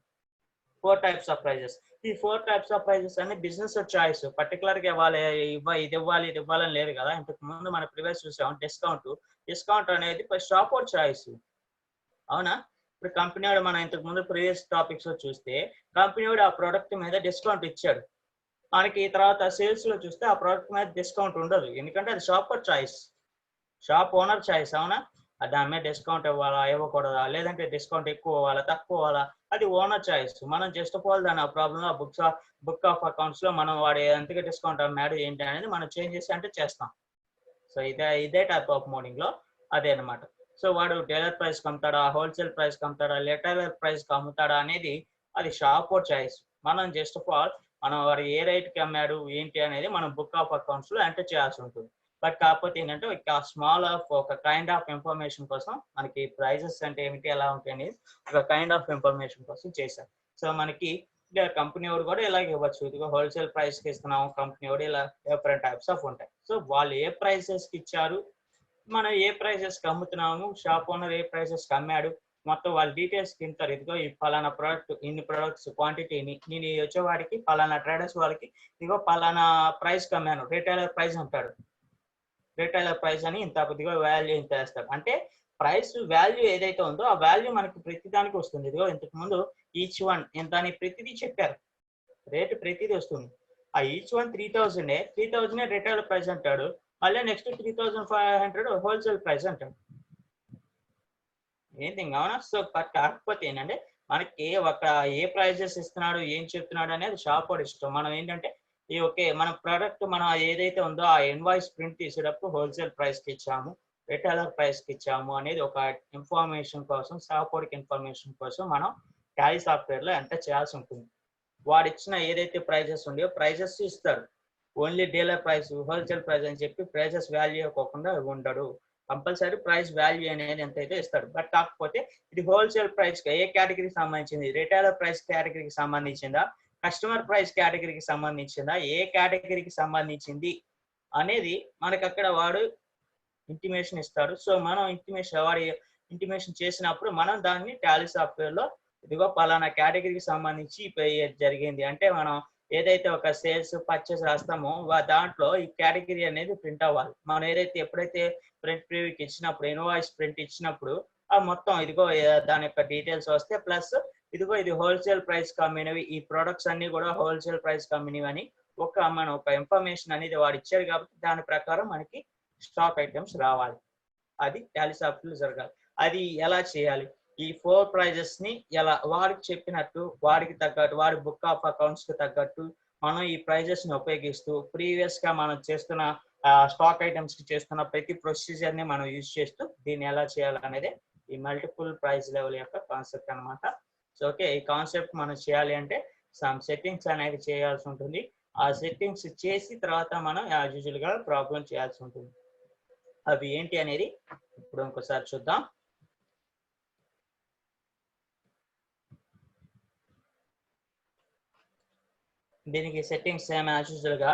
4 టైప్స్ ఆఫ్ ప్రైజెస్. ఈ 4 టైప్స్ ఆఫ్ ప్రైజెస్ అన్ని బిజినెస్ చాయిస్. పర్టికులర్ గా ఇవ్వాలి, ఇది ఇవ్వాలని లేదు కదా. ఇంతకు ముందు మన ప్రీవియస్ చూసాం డిస్కౌంట్ అనేది షాప్ అవుట్ చాయిస్, అవునా? ఇప్పుడు కంపెనీ వాడు మనం ఇంతకు ముందు ప్రీవియస్ టాపిక్స్ లో చూస్తే కంపెనీ వాడు ఆ ప్రోడక్ట్ మీద డిస్కౌంట్ ఇచ్చాడు. మనకి తర్వాత సేల్స్ లో చూస్తే ఆ ప్రోడక్ట్ మీద డిస్కౌంట్ ఉండదు, ఎందుకంటే అది shopper choice, shop owner choice. అవునా? దాని మీద డిస్కౌంట్ ఇవ్వాలా ఇవ్వకూడదా, లేదంటే డిస్కౌంట్ ఎక్కువ ఇవ్వాలా తక్కువ ఇవ్వాలా, అది ఓనర్ చాయిస్. మనం జస్ట్ ఆఫ్ ఆల్ దాని ఆ ప్రాబ్లమ్ బుక్ ఆఫ్ అకౌంట్స్ లో మనం వాడు ఎంతగా డిస్కౌంట్ అన్నాడు ఏంటి అనేది మనం చేంజ్ చేసి అంటే చేస్తాం. సో ఇదే టైప్ ఆఫ్ మోడింగ్ లో అదే అనమాట. సో వాడు డీలర్ ప్రైస్ అమ్ముతాడా, హోల్సేల్ ప్రైస్ అమ్ముతాడా, రిటైలర్ ప్రైస్ అమ్ముతాడా అనేది అది షాప్ చాయిస్. మనం జస్ట్ ఆఫ్ ఆల్ మనం వాడు ఏ రేట్ కి అమ్మాడు ఏంటి అనేది మనం బుక్ ఆఫ్ అకౌంట్స్ లో ఎంటర్ చేయాల్సి ఉంటుంది. బట్ కాకపోతే ఏంటంటే స్మాల్ ఆఫ్ ఒక కైండ్ ఆఫ్ ఇన్ఫర్మేషన్ కోసం మనకి ప్రైజెస్ అంటే ఏమిటి ఎలా ఉంటాయి అనేది ఒక కైండ్ ఆఫ్ ఇన్ఫర్మేషన్ కోసం చేశారు. సో మనకి కంపెనీ వాడు కూడా ఇలాగ ఇవ్వచ్చు, ఇదిగో హోల్సేల్ ప్రైస్ కి ఇస్తున్నాము, కంపెనీ వాడు ఇలా డిఫరెంట్ టైప్స్ ఆఫ్ ఉంటాయి. సో వాళ్ళు ఏ ప్రైసెస్ కి ఇచ్చారు, మనం ఏ ప్రైసెస్ కి అమ్ముతున్నాము, షాప్ ఓనర్ ఏ ప్రైసెస్ కి అమ్మాడు, మొత్తం వాళ్ళ డీటెయిల్స్ తింటారు. ఇదిగో ఈ పలానా ప్రోడక్ట్ ఇన్ని ప్రొడక్ట్స్ క్వాంటిటీని నేను వచ్చేవాడికి పలానా ట్రేడర్స్ వాళ్ళకి ఇదిగో పలానా ప్రైస్ కి అమ్మాను, రిటైలర్ ప్రైస్ అంటాడు. రిటైలర్ ప్రైస్ అని ఇంత కొద్దిగా వాల్యూ ఇంత వేస్తాడు. అంటే ప్రైస్ వాల్యూ ఏదైతే ఉందో ఆ వాల్యూ మనకి ప్రతి దానికి వస్తుంది. ఇదిగో ఇంతకు ముందు ఈచ్ వన్ ఇంత అని ప్రతిదీ చెప్పారు, రేటు ప్రతిదీ వస్తుంది. ఆ ఈచ్ వన్ 3000 రిటైల్ ప్రైస్ అంటాడు, మళ్ళీ నెక్స్ట్ 3500 హోల్సేల్ ప్రైస్ అంటాడు. ఏంటి అవునా? సో కాకపోతే ఏంటంటే మనకి ఒక ఏ ప్రైజెస్ ఇస్తున్నాడు ఏం చెప్తున్నాడు అనేది షాప్ వాడు ఇష్టం. మనం ఏంటంటే ఈ ఓకే మన ప్రోడక్ట్ మనం ఏదైతే ఉందో ఆ ఇన్వాయిస్ ప్రింట్ తీసేటప్పుడు హోల్సేల్ ప్రైస్ కి ఇచ్చాము, రిటైలర్ ప్రైస్ కి ఇచ్చాము అనేది ఒక ఇన్ఫర్మేషన్ కోసం, షాప్ వాడికి ఇన్ఫర్మేషన్ కోసం మనం టాలీ సాఫ్ట్వేర్ లో ఎంటర్ చేయాల్సి ఉంటుంది. వాడు ఇచ్చిన ఏదైతే ప్రైజెస్ ఉన్నాయో ప్రైజెస్ ఇస్తాడు. Only dealer price wholesale price అని చెప్పి ప్రైజెస్ వాల్యూ ఇవ్వకుండా ఉండడు. కంపల్సరీ ప్రైస్ వాల్యూ అనేది ఎంతైతే ఇస్తాడు. బట్ కాకపోతే ఇది హోల్సేల్ ప్రైస్ ఏ కేటగిరీకి సంబంధించింది, రిటైలర్ ప్రైస్ కేటగిరీకి సంబంధించిందా, కస్టమర్ ప్రైస్ కేటగిరీకి సంబంధించిందా, ఏ కేటగిరీకి సంబంధించింది అనేది మనకి అక్కడ వాడు ఇంటిమేషన్ ఇస్తాడు. సో మనం వాడి ఇంటిమేషన్ చేసినప్పుడు మనం దాన్ని టాలీ సాఫ్ట్వేర్ లో ఇదిగో పలానా కేటగిరీకి సంబంధించి జరిగింది అంటే మనం ఏదైతే ఒక సేల్స్ పర్చేస్ రాస్తామో దాంట్లో ఈ కేటగిరీ అనేది ప్రింట్ అవ్వాలి. మనం ఏదైతే ఎప్పుడైతే ప్రింట్ ప్రివ్యూకి ఇచ్చినప్పుడు ఇన్వాయిస్ ప్రింట్ ఇచ్చినప్పుడు ఆ మొత్తం ఇదిగో దాని యొక్క డీటెయిల్స్ వస్తే ప్లస్ ఇదిగో ఇది హోల్సేల్ ప్రైస్ కమ్మినవి, ఈ ప్రొడక్ట్స్ అన్ని కూడా హోల్సేల్ ప్రైస్ కమ్మినవి అని మనం ఒక ఇన్ఫర్మేషన్ అనేది వాడు ఇచ్చారు కాబట్టి దాని ప్రకారం మనకి స్టాక్ ఐటమ్స్ రావాలి. అది టాలీ సాఫ్ట్వేర్ జరగాలి. అది ఎలా చేయాలి? ఈ 4 ప్రైజెస్ ని ఎలా వాడికి చెప్పినట్టు వాడికి తగ్గట్టు వాడి బుక్ ఆఫ్ అకౌంట్స్ కి తగ్గట్టు మనం ఈ ప్రైజెస్ ని ఉపయోగిస్తూ ప్రీవియస్ గా మనం చేస్తున్న స్టాక్ ఐటమ్స్ కి చేస్తున్న ప్రతి ప్రొసీజర్ ని మనం యూజ్ చేస్తూ దీన్ని ఎలా చేయాలనేది ఈ మల్టిపుల్ ప్రైస్ లెవెల్ యొక్క కాన్సెప్ట్ అనమాట. సో ఓకే, ఈ కాన్సెప్ట్ మనం చేయాలి అంటే సమ్ సెట్టింగ్స్ అనేది చేయాల్సి ఉంటుంది. ఆ సెట్టింగ్స్ చేసి తర్వాత మనం యాజ్ యూజువల్ గా ప్రాబ్లం చేయాల్సి ఉంటుంది. అవి ఏంటి అనేది ఇప్పుడు ఇంకోసారి చూద్దాం. దీనికి సెట్టింగ్స్ సేమ్ యాజ్ యూజువల్ గా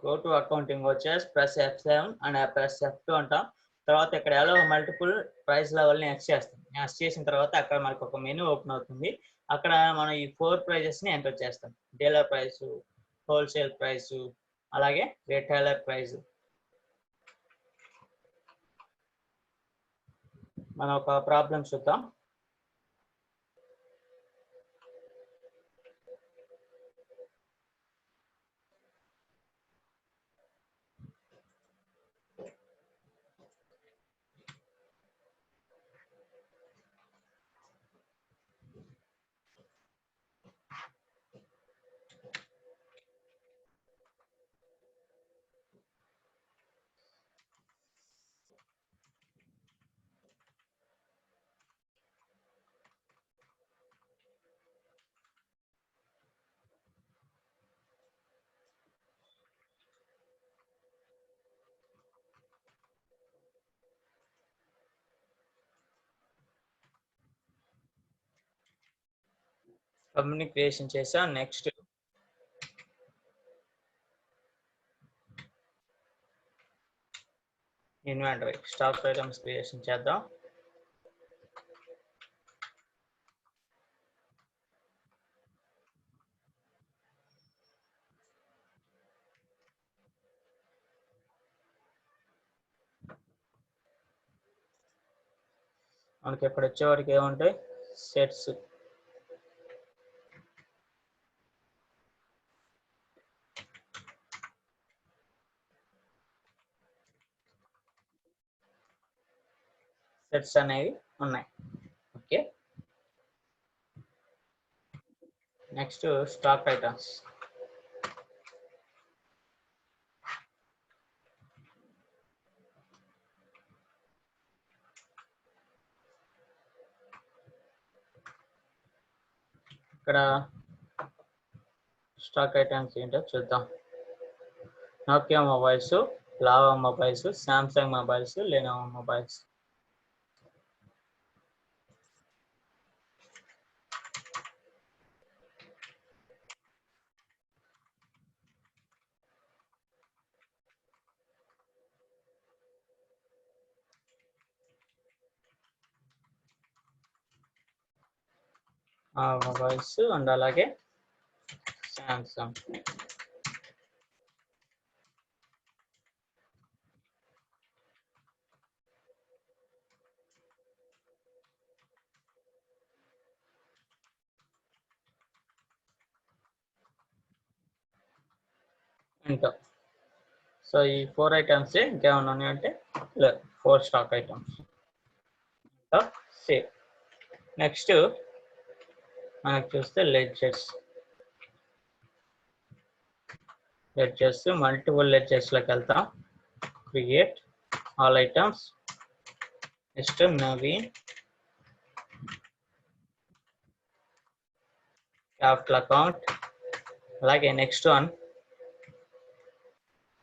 గో టు అకౌంటింగ్ వచ్చేసి press F7 and press F2 అంటాం. తర్వాత ఇక్కడ ఎలా మల్టిపుల్ ప్రైస్ లెవెల్ ని ఎక్స్ చేస్తాం. ఎక్స్ చేసిన తర్వాత అక్కడ మనకు ఒక మెనూ ఓపెన్ అవుతుంది. అక్కడ మనం ఈ 4 ప్రైజెస్ ని ఎంటర్ చేస్తాం. డీలర్ ప్రైస్, హోల్సేల్ ప్రైస్, అలాగే రిటైలర్ ప్రైస్. మనం ఒక ప్రాబ్లం చూద్దాం. కమ్యూనికేషన్ చేసాం. Next inventory stock items creation చేద్దాం. మనకి ఇక్కడ వచ్చేవాడికి ఏముంటాయి, సెట్స్. సెట్స్ అనేవి ఉన్నాయి. Okay, next stock items. ఇక్కడ స్టాక్ ఐటమ్స్ ఏంటో చూద్దాం. Nokia mobiles, lava mobiles, Samsung mobiles, Lenovo mobiles. Mobiles and అలాగే సామ్సంగ్. ఇంకా సో ఈ 4 ఐటమ్స్ ఇంకేమైనా ఉన్నాయంటే లేదు, 4 స్టాక్ ఐటమ్స్ సేమ్. నెక్స్ట్ మనకు చూస్తే లెడ్జర్స్. మల్టిపుల్ లెడ్జర్స్ లోకి వెళ్తాం. Create all items, next Naveen, capital account. అలాగే నెక్స్ట్ వన్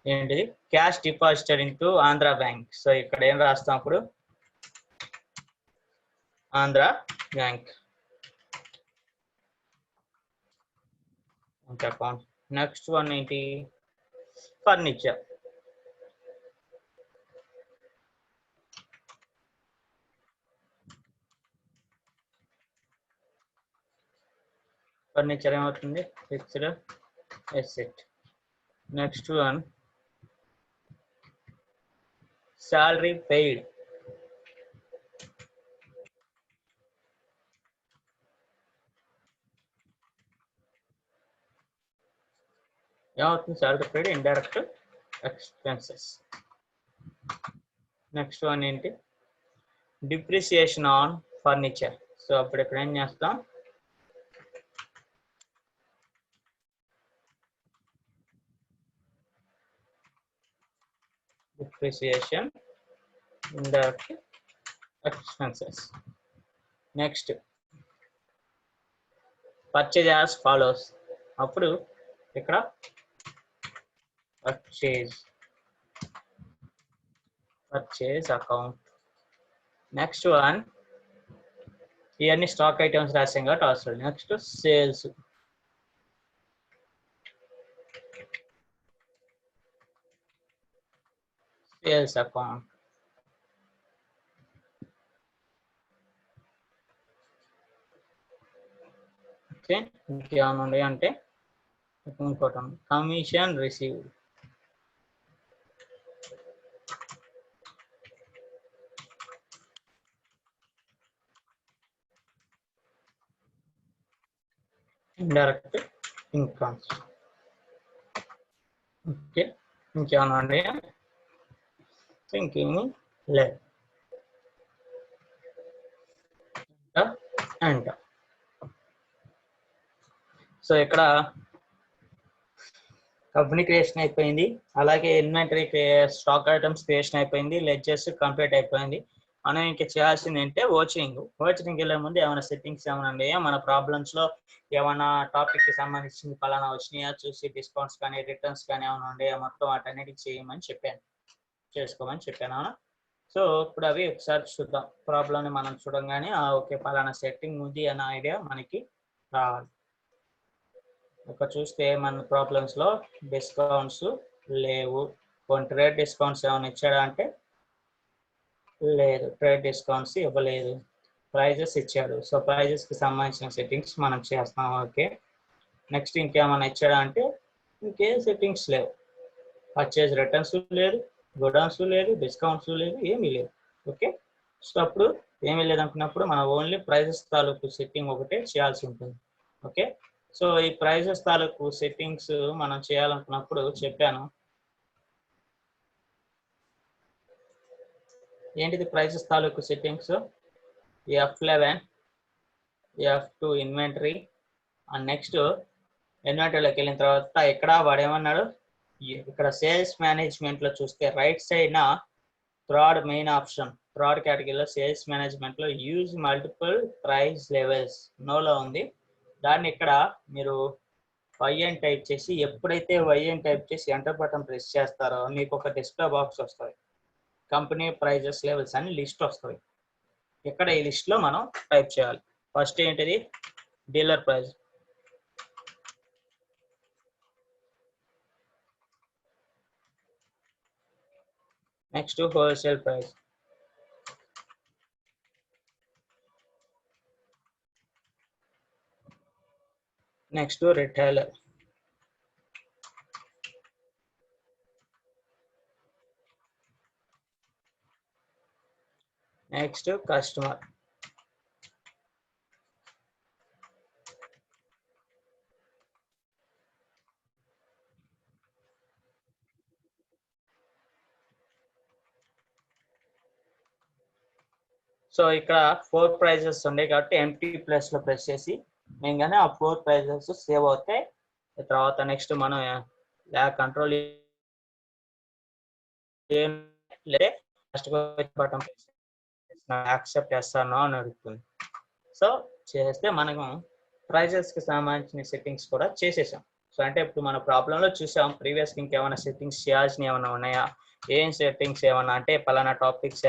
ఏంటిది, cash deposited into Andhra bank. So ఇక్కడ ఏం రాస్తాం అప్పుడు, Andhra bank account. Next one ఏంటి, ఫర్నిచర్. ఫర్నిచర్ ఏమవుతుంది, fixed asset. Next one salary paid. Salary paid, indirect expenses. Next one ఏంటి, depreciation on furniture. So అప్పుడు ఇక్కడ ఏం చేస్తాం, depreciation, indirect expenses. Next purchase as follows. అప్పుడు ఇక్కడ purchase account. నెక్స్ట్ వన్ ఇవన్నీ స్టాక్ ఐటమ్స్ రాసాం కాబట్టి అవసరం. Next sales. Sales account. Okay, ఇంకేమైనా ఉన్నాయి అంటే ఇంకోటి commission receive. Indirect incomes. Okay, ఇంకేమైనా ఉన్నాయా, ఇంకేమి లేదు. అంట సో ఇక్కడ కంపెనీ క్రియేషన్ అయిపోయింది, అలాగే ఇన్వెంటరీ స్టాక్ ఐటమ్స్ క్రియేషన్ అయిపోయింది, లెడ్జర్స్ కంప్లీట్ అయిపోయింది. మనం ఇంకా చేయాల్సింది ఏంటంటే ఓచరింగ్ వెళ్ళే ముందు ఏమైనా సెట్టింగ్స్ ఏమైనా ఉన్నాయా, మన ప్రాబ్లమ్స్ లో ఏమైనా టాపిక్ కి సంబంధించింది పలానా వచ్చినాయా చూసి డిస్కౌంట్స్ కానీ రిటర్న్స్ కానీ ఏమైనా ఉన్నాయా, మొత్తం వాటన్నిటికి చేయమని చెప్పాను, చేసుకోమని చెప్పాను. సో ఇప్పుడు అవి ఒకసారి చూద్దాం. ప్రాబ్లమ్ని మనం చూడంగానే ఓకే పలానా సెట్టింగ్ ఉంది అన్న ఐడియా మనకి రావాలి. ఇక్కడ చూస్తే మన ప్రాబ్లమ్స్ లో డిస్కౌంట్స్ లేవు. ట్రేడ్ డిస్కౌంట్స్ ఏమైనా ఇచ్చాడా అంటే లేదు, ట్రేడ్ డిస్కౌంట్స్ ఇవ్వలేదు. ప్రైజెస్ ఇచ్చాడు, సో ప్రైజెస్ కి సంబంధించిన సెట్టింగ్స్ మనం చేస్తాం. ఓకే, నెక్స్ట్ ఇంకేమైనా ఇచ్చాడా అంటే ఇంకేం సెట్టింగ్స్ లేవు. పర్చేజ్ రిటర్న్స్ లేదు, గోడౌన్స్ లేదు, డిస్కౌంట్స్ లేదు, ఏమీ లేదు. ఓకే, సో అప్పుడు ఏమీ లేదనుకున్నప్పుడు మనం ఓన్లీ ప్రైజెస్ తాలూకు సెట్టింగ్ ఒకటే చేయాల్సి ఉంటుంది. ఓకే, సో ఈ ప్రైజెస్ తాలూకు సెట్టింగ్స్ మనం చేయాలనుకున్నప్పుడు చెప్పాను. ఏంటిది ప్రైజెస్ తాలూకు settings? F11, F2 inventory, and next ఇన్వెంటరీలోకి వెళ్ళిన తర్వాత ఇక్కడ వాడు ఏమన్నాడు, ఇక్కడ సేల్స్ మేనేజ్మెంట్ లో చూస్తే రైట్ సైడ్ నా థర్డ్ మెయిన్ ఆప్షన్, థర్డ్ కేటగిరీలో సేల్స్ మేనేజ్మెంట్ లో యూజ్ మల్టిపుల్ ప్రైస్ లెవెల్స్ నోలో ఉంది. దాన్ని ఇక్కడ మీరు YN టైప్ చేసి, ఎప్పుడైతే YN టైప్ చేసి ఎంటర్ బటన్ ప్రెస్ చేస్తారో మీకు ఒక డిస్ప్లే బాక్స్ వస్తుంది, కంపెనీ ప్రైజెస్ లెవెల్స్ అని లిస్ట్ వస్తుంది. ఇక్కడ ఈ లిస్ట్ లో మనం టైప్ చేయాలి. ఫస్ట్ ఏంటిది, dealer price, next wholesale price, next retailer, next customer, so ఇక్కడ 4 ప్రైజెస్ ఉన్నాయి కాబట్టి ఎంటీ ప్లస్ లో ప్రెస్ చేసి మేంగానే ఆ 4 ప్రైజెస్ సేవ్ అవుతాయి. తర్వాత నెక్స్ట్ మనం కంట్రోల్ బటన్ యాక్సెప్ట్ చేస్తాను అని అడుగుతుంది. సో చేస్తే మనము ప్రైజెస్ కి సంబంధించిన సెట్టింగ్స్ కూడా చేసేసాం. సో అంటే ఇప్పుడు మన ప్రాబ్లం లో చూసాం, ప్రీవియస్ ఇంకేమైనా సెట్టింగ్స్ చేయాల్సిన ఏమైనా ఉన్నాయా, ఏం సెట్టింగ్స్ ఏమన్నా అంటే పలానా టాపిక్స్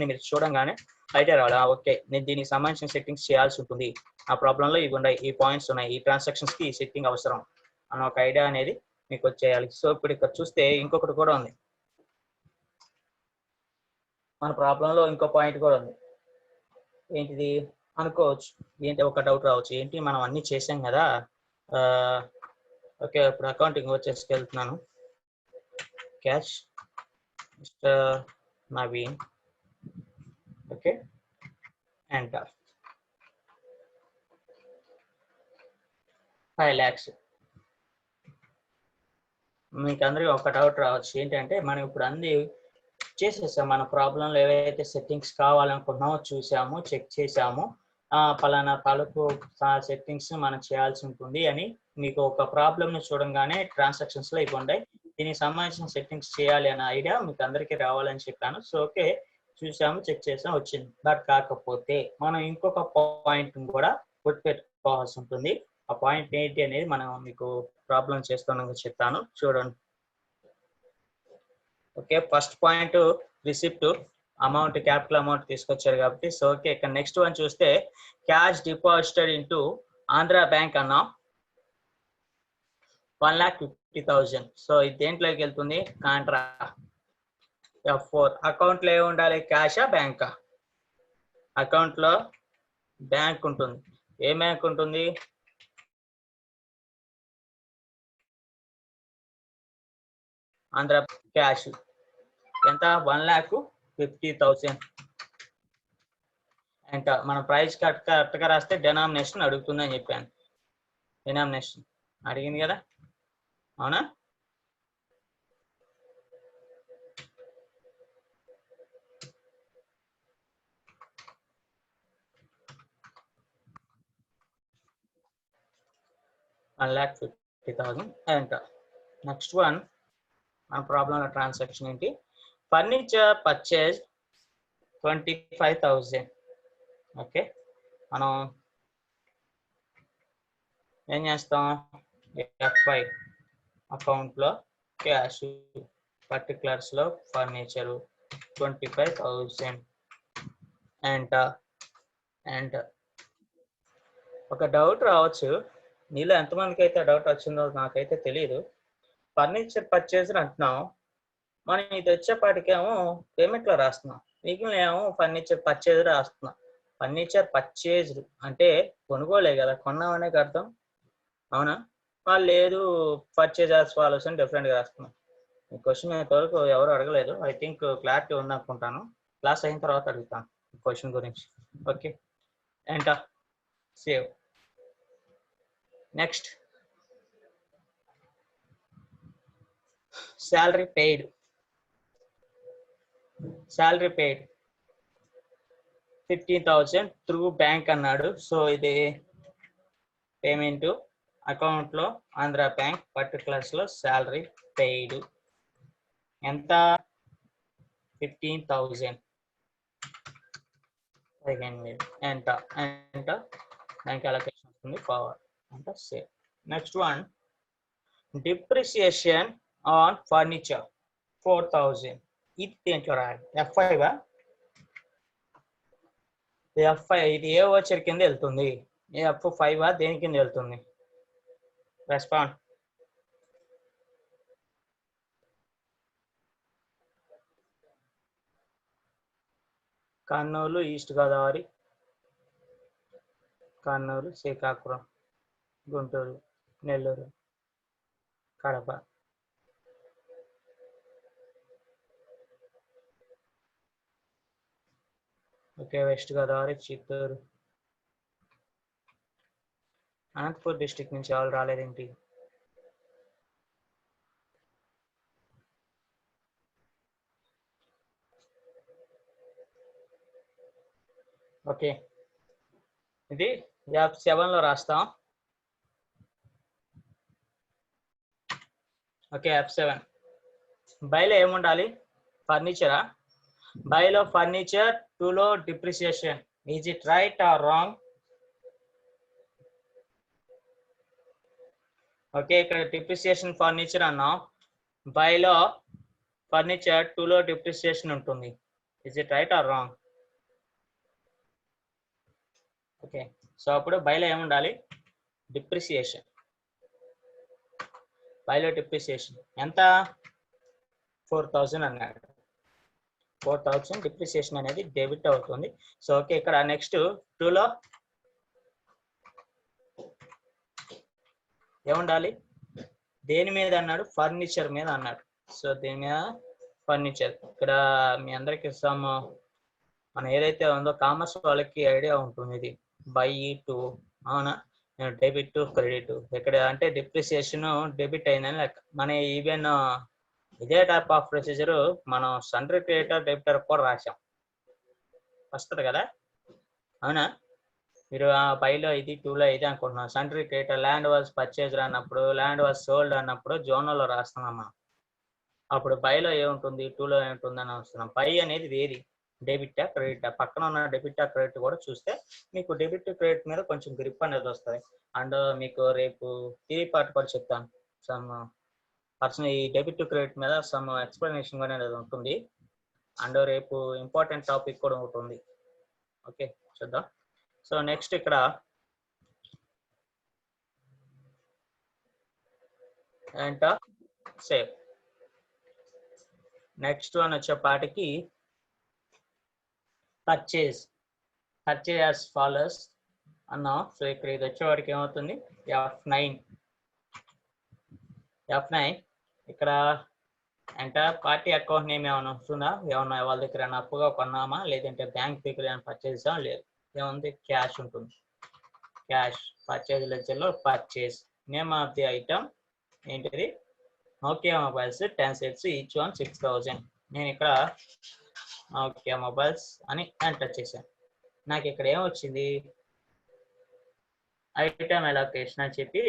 మీరు చూడంగానే ఐడియా రావాలి, ఓకే నేను దీనికి సంబంధించిన సెట్టింగ్స్ చేయాల్సి ఉంటుంది, ఆ ప్రాబ్లంలో ఇవి ఉన్నాయి, ఈ పాయింట్స్ ఉన్నాయి, ఈ ట్రాన్సాక్షన్స్ కి ఈ సెట్టింగ్ అవసరం అన్న ఒక ఐడియా అనేది మీకు వచ్చేయాలి. సో ఇప్పుడు ఇక్కడ చూస్తే ఇంకొకటి కూడా ఉంది, మన ప్రాబ్లంలో ఇంకో పాయింట్ కూడా ఉంది. ఏంటిది అనుకోవచ్చు, ఏంటి ఒక డౌట్ రావచ్చు, ఏంటి మనం అన్ని చేసాం కదా. ఓకే ఇప్పుడు అకౌంటింగ్ వచ్చేసి వెళ్తున్నాను, cash mister Naveen, okay enter 5 lakhs. మీకు అందరికీ ఒక డౌట్ రావచ్చు, ఏంటంటే మనం ఇప్పుడు అన్ని చేసేసాం, మన ప్రాబ్లంలో ఏవైతే సెట్టింగ్స్ కావాలనుకుంటున్నామో చూసాము, చెక్ చేసాము, పలానా తాలూకు సెట్టింగ్స్ మనం చేయాల్సి ఉంటుంది అని మీకు ఒక ప్రాబ్లమ్ని చూడంగానే ట్రాన్సాక్షన్స్ లో ఇవి ఉన్నాయి, దీనికి సంబంధించిన సెట్టింగ్స్ చేయాలి అనే ఐడియా మీకు అందరికీ రావాలని చెప్పాను. సో ఓకే చూసాము, చెక్ చేసాం, వచ్చింది. బట్ కాకపోతే మనం ఇంకొక పాయింట్ కూడా గుర్తుపెట్టుకోవాల్సి ఉంటుంది. ఆ పాయింట్ ఏంటి అనేది మనం మీకు ప్రాబ్లం చేస్తున్నాక చెప్తాను, చూడండి. Okay first point receipt amount, capital amount తీసుకొచ్చారు కాబట్టి. సో ఓకే ఇక్కడ నెక్స్ట్ వన్ చూస్తే cash deposited into Andhra bank అన్నాం 1,50,000. సో ఇది దేంట్లోకి వెళ్తుంది, కాంట్రా. F4 అకౌంట్ లో ఏమి ఉండాలి, క్యాషా బ్యాంకా? అకౌంట్ లో బ్యాంక్ ఉంటుంది. ఏ బ్యాంక్ ఉంటుంది, ఆంధ్ర. క్యాష్ ఎంత, 1,50,000. అంట మన ప్రైస్ కరెక్ట్గా రాస్తే డెనామినేషన్ అడుగుతుందని చెప్పాను. డెనామినేషన్ అడిగింది కదా, అవునా? $1,50,000 అంట. నెక్స్ట్ వన్ మన ప్రాబ్లం ట్రాన్సాక్షన్ ఏంటి, ఫర్నిచర్ పర్చేజ్ 25,000. ఓకే మనం ఏం చేస్తాం, F5 అకౌంట్ లో క్యాష్, పర్టికులర్స్ లో ఫర్నిచరు 25,000 అంట. అండ్ ఒక డౌట్ రావచ్చు, నీలో ఎంతమందికి అయితే డౌట్ వచ్చిందో నాకైతే తెలియదు. ఫర్నిచర్ పర్చేజ్ అంటున్నాం, మనం ఇది వచ్చేపాటికేమో పేమెంట్లో రాస్తున్నాం, మిగిలిన ఏమో ఫర్నిచర్ పర్చేజ్ రాస్తున్నాం. ఫర్నిచర్ పర్చేజ్ అంటే కొనుగోలే కదా, కొన్నామనే అర్థం, అవునా? లేదు పర్చేజ్ యాజ్ ఫాలోస్ అని డిఫరెంట్గా రాస్తున్నాం. ఈ క్వశ్చన్ ఇంతవరకు ఎవరు అడగలేదు. ఐ థింక్ క్లారిటీ ఉంది అనుకుంటాను. క్లాస్ అయిన తర్వాత అడుగుతాను క్వశ్చన్ గురించి. Okay, enter, save. Next, salary paid. Salary paid 15,000 through bank అన్నాడు. సో ఇది పేమెంట్ అకౌంట్ లో ఆంధ్ర బ్యాంక్ పర్టికులర్స్ లో శాలరీ పెయిడ్ ఎంత? 15,000. ఎంటర్ ఎంటర్, బ్యాంక్ అలొకేషన్ వస్తుంది, ఫార్వర్డ్ అంటే save. Next one, depreciation on furniture 4,000. ఇది దేంట్లో రాయాలి? F5 F5 ఇది ఏ వచ్చర్ కింద వెళ్తుంది? F5 దేని కింద వెళ్తుంది? Respond. Kurnool, east Godavari, Kurnool, Srikakulam, Guntur, Nellore, Kadapa. Okay, west Godavari, Chittoor, Anantapur district నుంచి ఎవరు రాలేదేంటి? ఓకే, ఇది F7 లో రాస్తాం. ఓకే, F7 బైలో ఏముండాలి? ఫర్నిచరా? బైలో ఫర్నిచర్, 2లో depreciation. Is it right are wrong? Okay, ఇక్కడ డిప్రిసియేషన్ ఫర్నిచర్ అన్నాం, బైలో ఫర్నిచర్, 2లో డిప్రిసియేషన్ ఉంటుంది. Is it right are wrong? Okay, so అప్పుడు బైలో ఏముండాలి? డిప్రిసియేషన్. బైలో డిప్రిసియేషన్ ఎంత? 4,000 అన్నాడు. 4,000 డిప్రిసియేషన్ అనేది డెబిట్ అవుతుంది. సో ఓకే, ఇక్కడ నెక్స్ట్ 2లో ఏముండాలి? దేని మీద అన్నాడు? ఫర్నిచర్ మీద అన్నాడు. సో దీని మీద ఫర్నిచర్. ఇక్కడ మీ అందరికి సమ్ మనం ఏదైతే ఉందో కామర్స్ వాళ్ళకి ఐడియా ఉంటుంది. ఇది బై టు, అవునా? Debit to credit. ఇక్కడ అంటే డిప్రిసియేషన్ డెబిట్ అయిందని లెక్క. మన ఈవెన్ ఇదే టైప్ ఆఫ్ ప్రొసీజర్ మనం సన్రీ క్రెడిటర్ డెబిటర్ కూడా రాసాం, వస్తుంది కదా, అవునా? మీరు బైలో ఇది, 2లో ఇది అనుకుంటున్నాం. సన్రీ క్రెడిటర్ ల్యాండ్ వాజ్ పర్చేజ్ అన్నప్పుడు, ల్యాండ్ వాజ్ సోల్డ్ అన్నప్పుడు జోనల్లో రాస్తున్నాం మనం. అప్పుడు బైలో ఏముంటుంది, 2లో ఏముంటుంది అని వస్తున్నాం. బై అనేది వేది, డెబిటా క్రెడిటా? పక్కన ఉన్న డెబిటా క్రెడిట్ కూడా చూస్తే మీకు డెబిట్ క్రెడిట్ మీద కొంచెం గ్రిప్ అనేది వస్తుంది. అండ్ మీకు రేపు థియరీ పార్ట్ కూడా చెప్తాను. సమ్ పర్సనల్ ఈ డెబిట్ క్రెడిట్ మీద సమ్ ఎక్స్ప్లెనేషన్ అనేది ఉంటుంది. అండ్ రేపు ఇంపార్టెంట్ టాపిక్ కూడా ఉంటుంది. ఓకే, చూద్దాం. సో నెక్స్ట్ ఇక్కడ ఎంటర్, సేవ్. నెక్స్ట్ వన్ వచ్చేపాటికి పర్చేజ్. పర్చేజ్ యాజ్ ఫాలోస్ అన్నాం. సో ఇక్కడ ఇది వచ్చేవాడికి ఏమవుతుంది? F9. ఇక్కడ ఎంటర్, పార్టీ అకౌంట్ నేమ్ ఏమైనా వస్తుందా? ఏమన్నా వాళ్ళ దగ్గర అప్పుగా కొన్నామా, లేదంటే బ్యాంక్ దగ్గర ఏమైనా పర్చేజ్ చేసామా? లేదు. ఏముంది? క్యాష్ ఉంటుంది. క్యాష్, పర్చేజ్ లెడ్జర్లో purchase. Name of the item ఏంటిది? Nokia mobiles 10 sets, each one 6,000. నేను ఇక్కడ నోకియా మొబైల్స్ అని ఎంటర్ చేశాను. నాకు ఇక్కడ ఏమొచ్చింది? ఐటమ్ అలొకేషన్ అని చెప్పి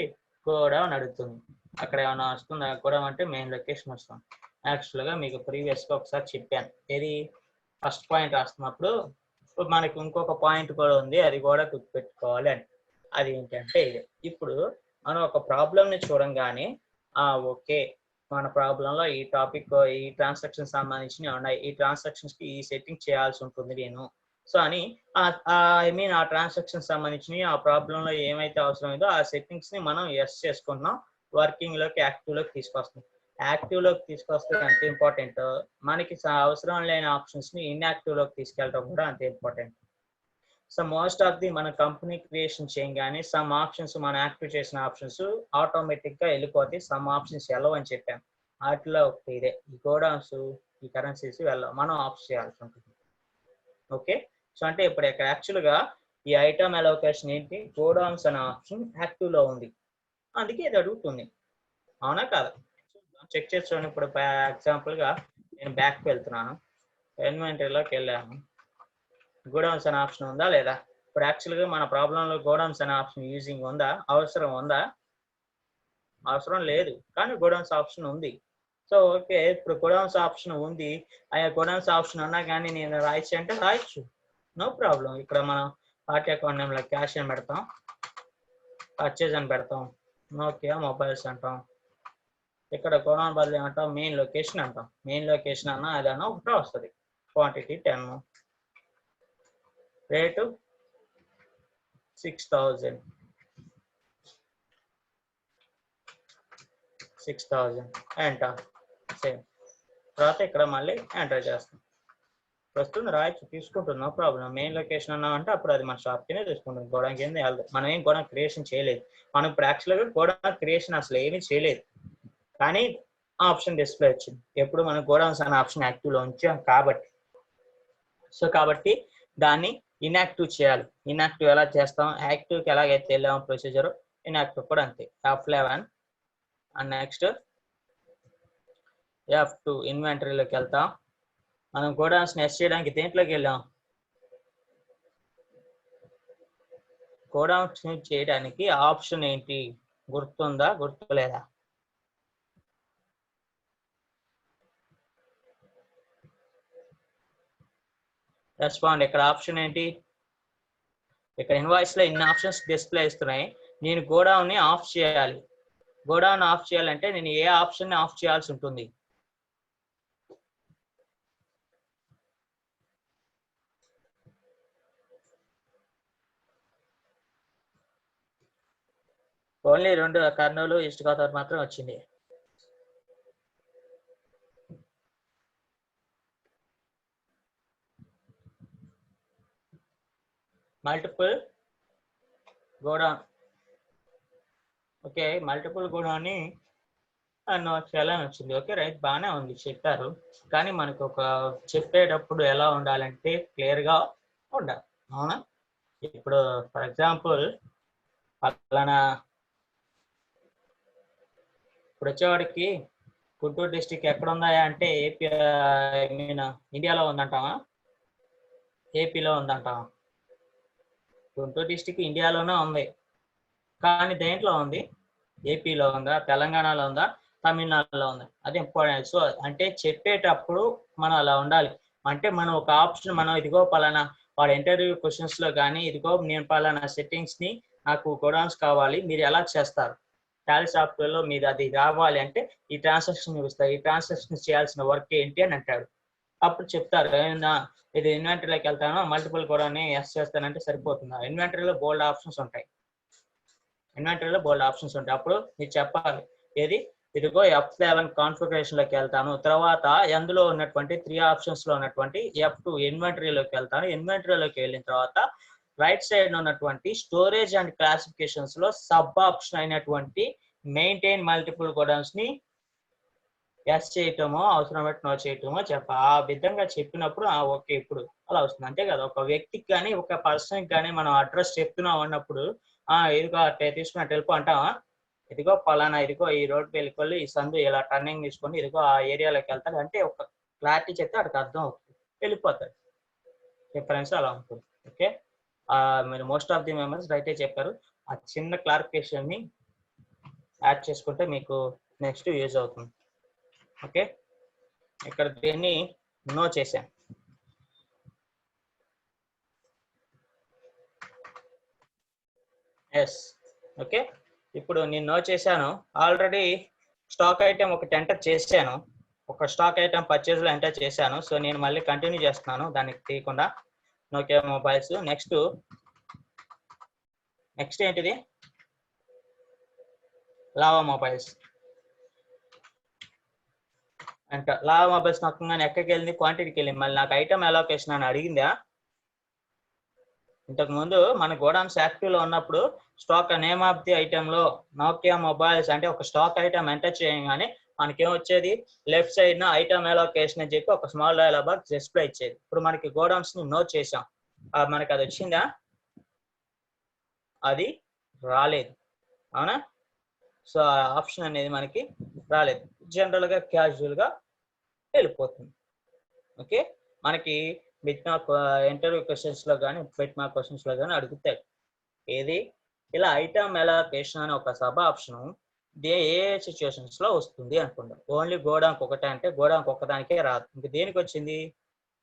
గోడౌన్ అడుగుతుంది. అక్కడ ఏమైనా వస్తుందా? గోడౌన్ అంటే మెయిన్ లొకేషన్ వస్తుంది. యాక్చువల్గా మీకు ప్రీవియస్గా ఒకసారి చెప్పాను, ఏది ఫస్ట్ పాయింట్ రాస్తున్నప్పుడు మనకి ఇంకొక పాయింట్ కూడా ఉంది, అది కూడా గుర్తుపెట్టుకోవాలి అని. అది ఏంటంటే ఇది. ఇప్పుడు మనం ఒక ప్రాబ్లమ్ని చూడంగానే ఓకే, మన ప్రాబ్లంలో ఈ టాపిక్, ఈ ట్రాన్సాక్షన్ సంబంధించినవి ఉన్నాయి, ఈ ట్రాన్సాక్షన్స్కి ఈ సెట్టింగ్ చేయాల్సి ఉంటుంది నేను. సో అని ఐ మీన్ ఆ ట్రాన్సాక్షన్ సంబంధించినవి ఆ ప్రాబ్లంలో ఏమైతే అవసరమైందో ఆ సెట్టింగ్స్ని మనం ఎస్ చేసుకుంటున్నాం, వర్కింగ్లోకి యాక్టివ్లోకి తీసుకొస్తాం. యాక్టివ్లోకి తీసుకొస్తే అంత ఇంపార్టెంట్, మనకి అవసరం లేని ఆప్షన్స్ని ఇన్యాక్టివ్లోకి తీసుకెళ్ళడం కూడా అంత important. So most of the మన కంపెనీ క్రియేషన్ చేయగానే సమ్ ఆప్షన్స్ మనం యాక్టివ్ చేసిన ఆప్షన్స్ ఆటోమేటిక్గా వెళ్ళిపోతాయి, సమ్ ఆప్షన్స్ వెళ్ళవు అని చెప్పాను. వాటిలో ఒకటి ఇదే, ఈ గోడౌన్స్ ఈ కరెన్సీస్ మనం ఆఫ్ చేయాల్సి ఉంటుంది. ఓకే, సో అంటే ఇప్పుడు ఇక్కడ యాక్చువల్గా ఈ ఐటమ్ అలోకేషన్ ఏంటి, గోడౌన్స్ అనే ఆప్షన్ యాక్టివ్లో ఉంది, అందుకే ఇది అడుగుతుంది. అవునా కాదా? చెక్ చేసుకోండి. ఇప్పుడు ఎగ్జాంపుల్గా నేను బ్యాక్కి వెళ్తున్నాను, ఇన్వెంటరీలోకి వెళ్ళాను, గోడౌన్స్ అనే ఆప్షన్ ఉందా లేదా? ఇప్పుడు యాక్చువల్గా మన ప్రాబ్లంలో గోడౌన్స్ అనే ఆప్షన్ యూజింగ్ ఉందా, అవసరం ఉందా? అవసరం లేదు, కానీ గోడౌన్స్ ఆప్షన్ ఉంది. సో ఓకే, ఇప్పుడు గోడౌన్స్ ఆప్షన్ ఉంది, ఆ గోడౌన్స్ ఆప్షన్ ఉన్నా కానీ నేను రాయొచ్చు అంటే రాయొచ్చు, నో ప్రాబ్లం. ఇక్కడ మనం పార్టీ అకౌంట్ నేమ్లో క్యాష్ అని పెడతాం, పర్చేజ్ అని పెడతాం, నోకియా మొబైల్స్ అంటాం. ఇక్కడ గోడౌన్ బదులు ఏమంటాం, మెయిన్ లొకేషన్ అంటాం. మెయిన్ లొకేషన్ అన్నా అదన్నా ఒకటే వస్తుంది. Quantity 10, rate 6000 enter, same. తర్వాత ఇక్కడ మళ్ళీ ఎంటర్ చేస్తాం, వస్తుంది, రాయొచ్చు, తీసుకుంటుంది, నో ప్రాబ్లం. మెయిన్ లొకేషన్ అన్నామంటే అప్పుడు అది మన షాప్కినే తీసుకుంటుంది, గోడౌన్కి ఏంది వెళ్దాం. మనం ఏం గోడౌన్ క్రియేషన్ చేయలేదు, మనం ఇప్పుడు యాక్చువల్గా గోడౌన్ క్రియేషన్ అసలు ఏమీ చేయలేదు, కానీ ఆప్షన్ డిస్ప్లే వచ్చింది ఎప్పుడు మనం గోడౌన్స్ అనే ఆప్షన్ యాక్టివ్లో ఉంచాం కాబట్టి. సో కాబట్టి దాన్ని ఇన్యాక్టివ్ చేయాలి. ఇన్యాక్టివ్ ఎలా చేస్తాం, యాక్టివ్కి ఎలాగైతే వెళ్ళాము ప్రొసీజర్, ఇన్యాక్టివ్ కూడా అంతే. F11 అండ్ నెక్స్ట్ F2 ఇన్వెంటరీలోకి వెళ్తాం. మనం గోడౌన్స్ నెక్స్ట్ చేయడానికి దేంట్లోకి వెళ్ళాం, గోడౌన్స్ చేయడానికి ఆప్షన్ ఏంటి గుర్తుందా, గుర్తులేదా? రెస్పాండ్. ఇక్కడ ఆప్షన్ ఏంటి, ఇక్కడ ఇన్వాయిస్ లో ఇన్ని ఆప్షన్స్ డిస్ప్లే ఇస్తున్నాయి, నేను గోడౌన్ ని ఆఫ్ చేయాలి. గోడౌన్ ఆఫ్ చేయాలంటే నేను ఏ ఆప్షన్ ని ఆఫ్ చేయాల్సి ఉంటుంది, ఓన్లీ 2 కర్నూలు ఈస్ట్ గోదావరి మాత్రం వచ్చింది. Multiple godown, okay, multiple godown ని చేయాలని వచ్చింది. ఓకే రైట్, బాగానే ఉంది, చెప్పారు. కానీ మనకు ఒక చెప్పేటప్పుడు ఎలా ఉండాలంటే క్లియర్గా ఉండాలి, అవునా? ఇప్పుడు ఫర్ ఎగ్జాంపుల్ పలానా, ఇప్పుడు వచ్చేవాడికి గుంటూరు డిస్టిక్ ఎక్కడ ఉందా అంటే ఏపీ, ఐ మీన్ ఇండియాలో ఉందంటావా, ఏపీలో ఉందంటావా? గుంటూరు డిస్టిక్ ఇండియాలోనే ఉంది, కానీ దేంట్లో ఉంది, ఏపీలో ఉందా, తెలంగాణలో ఉందా, తమిళనాడులో ఉందా, అది ఇంపార్టెంట్. సో అంటే చెప్పేటప్పుడు మనం అలా ఉండాలి. అంటే మనం ఒక ఆప్షన్, మనం ఇదిగో పలానా వాడు ఇంటర్వ్యూ క్వశ్చన్స్ లో కానీ ఇదిగో నేను పలానా సెట్టింగ్స్ ని నాకు గోడౌన్స్ కావాలి, మీరు ఎలా చేస్తారు, టాలీ సాఫ్ట్వేర్ లో మీరు అది రావాలి అంటే ఈ ట్రాన్సాక్షన్ చూస్తారు, ఈ ట్రాన్సాక్షన్ చేయాల్సిన వర్క్ ఏంటి అని అంటాడు. అప్పుడు చెప్తారు, ఇది ఇన్వెంటరీలోకి వెళ్తాను, మల్టిపుల్ గోడౌన్ ఎస్ చేస్తానంటే సరిపోతుంది. ఇన్వెంటరీలో బోల్డ్ ఆప్షన్స్ ఉంటాయి, అప్పుడు మీరు చెప్పాలి ఏది, ఇదిగో F11 కాన్ఫిగరేషన్ లోకి వెళ్తాను, తర్వాత అందులో ఉన్నటువంటి 3 ఆప్షన్స్ లో ఉన్నటువంటి F2 ఇన్వెంటరీలోకి వెళ్తాను. ఇన్వెంటరీలోకి వెళ్ళిన తర్వాత రైట్ సైడ్ ఉన్నటువంటి స్టోరేజ్ అండ్ క్లాసిఫికేషన్స్ లో సబ్ ఆప్షన్ అయినటువంటి మెయింటైన్ మల్టిపుల్ గోడౌన్స్ ని ఎస్ చేయటమో అవసరం బట్టి నో చేయటమో ఆ విధంగా చెప్పినప్పుడు ఓకే ఇప్పుడు అలా వస్తుంది, అంతే కదా. ఒక వ్యక్తికి కానీ ఒక పర్సన్కి కానీ మనం అడ్రస్ చెప్తున్నాం అన్నప్పుడు ఇదిగో అట్లా తీసుకున్నట్టు వెళ్ళిపో అంటావా, ఇదిగో పలానా ఇదిగో ఈ రోడ్కి వెళ్ళిపోయి ఈ సందు ఇలా టర్నింగ్ తీసుకొని ఇదిగో ఆ ఏరియాలోకి వెళ్తాడు అంటే ఒక క్లారిటీ చెప్తే అక్కడికి అర్థం అవుతుంది, వెళ్ళిపోతాడు. డిఫరెన్స్ అలా ఉంటుంది. ఓకే, మీరు మోస్ట్ ఆఫ్ ది మెంబర్స్ రైటే చెప్పారు. ఆ చిన్న క్లారిఫికేషన్ ని యాడ్ చేసుకుంటే మీకు నెక్స్ట్ యూజ్ అవుతుంది. ఓకే, ఇక్కడ దీన్ని నో చేశాను. ఎస్, ఓకే, ఇప్పుడు నేను నో చేశాను. ఆల్రెడీ స్టాక్ ఐటెం ఒకటి ఎంటర్ చేశాను, ఒక స్టాక్ ఐటెం పర్చేజ్ లో ఎంటర్ చేశాను. సో నేను మళ్ళీ కంటిన్యూ చేస్తున్నాను దానికి తీయకుండా. Nokia mobiles. నెక్స్ట్ ఏంటిది, లావా మొబైల్స్ అంట. లావా మొబైల్స్ నొక్కగానే ఎక్కడికి వెళ్ళింది, క్వాంటిటీకి వెళ్ళింది. మళ్ళీ నాకు ఐటమ్ అలోకేషన్ అని అడిగిందా? ఇంతకు ముందు మన గోడౌన్స్ యాక్టివ్ లో ఉన్నప్పుడు stock name of the item లో నోకియా మొబైల్స్ అంటే ఒక స్టాక్ ఐటమ్ ఎంటర్ చేయగానే మనకేం వచ్చేది, లెఫ్ట్ సైడ్ ఐటమ్ అలొకేషన్ అని చెప్పి ఒక స్మాల్ డైలాగ్ బాక్స్ డిస్ప్లే ఇచ్చేది. ఇప్పుడు మనకి గోడౌన్స్ ని నోట్ చేసాం, మనకి అది వచ్చిందా? అది రాలేదు, అవునా? సో ఆ ఆప్షన్ అనేది మనకి రాలేదు, జనరల్ గా క్యాజువల్ గా వెళ్ళిపోతుంది. ఓకే, మనకి బిట్ మార్క్ ఇంటర్వ్యూ క్వశ్చన్స్ లో కానీ బిట్ మార్క్ క్వశ్చన్స్ లో కానీ అడుగుతాయి. ఏది ఇలా ఐటమ్ అలొకేషన్ అనే ఒక సబ్ ఆప్షన్ ఏ సిచ్యువేషన్స్ లో వస్తుంది అనుకుందాం. ఓన్లీ గోడాంక్ ఒకటే అంటే గోడాంక్ ఒక్కదానికే రాదు, ఇంక దేనికి వచ్చింది?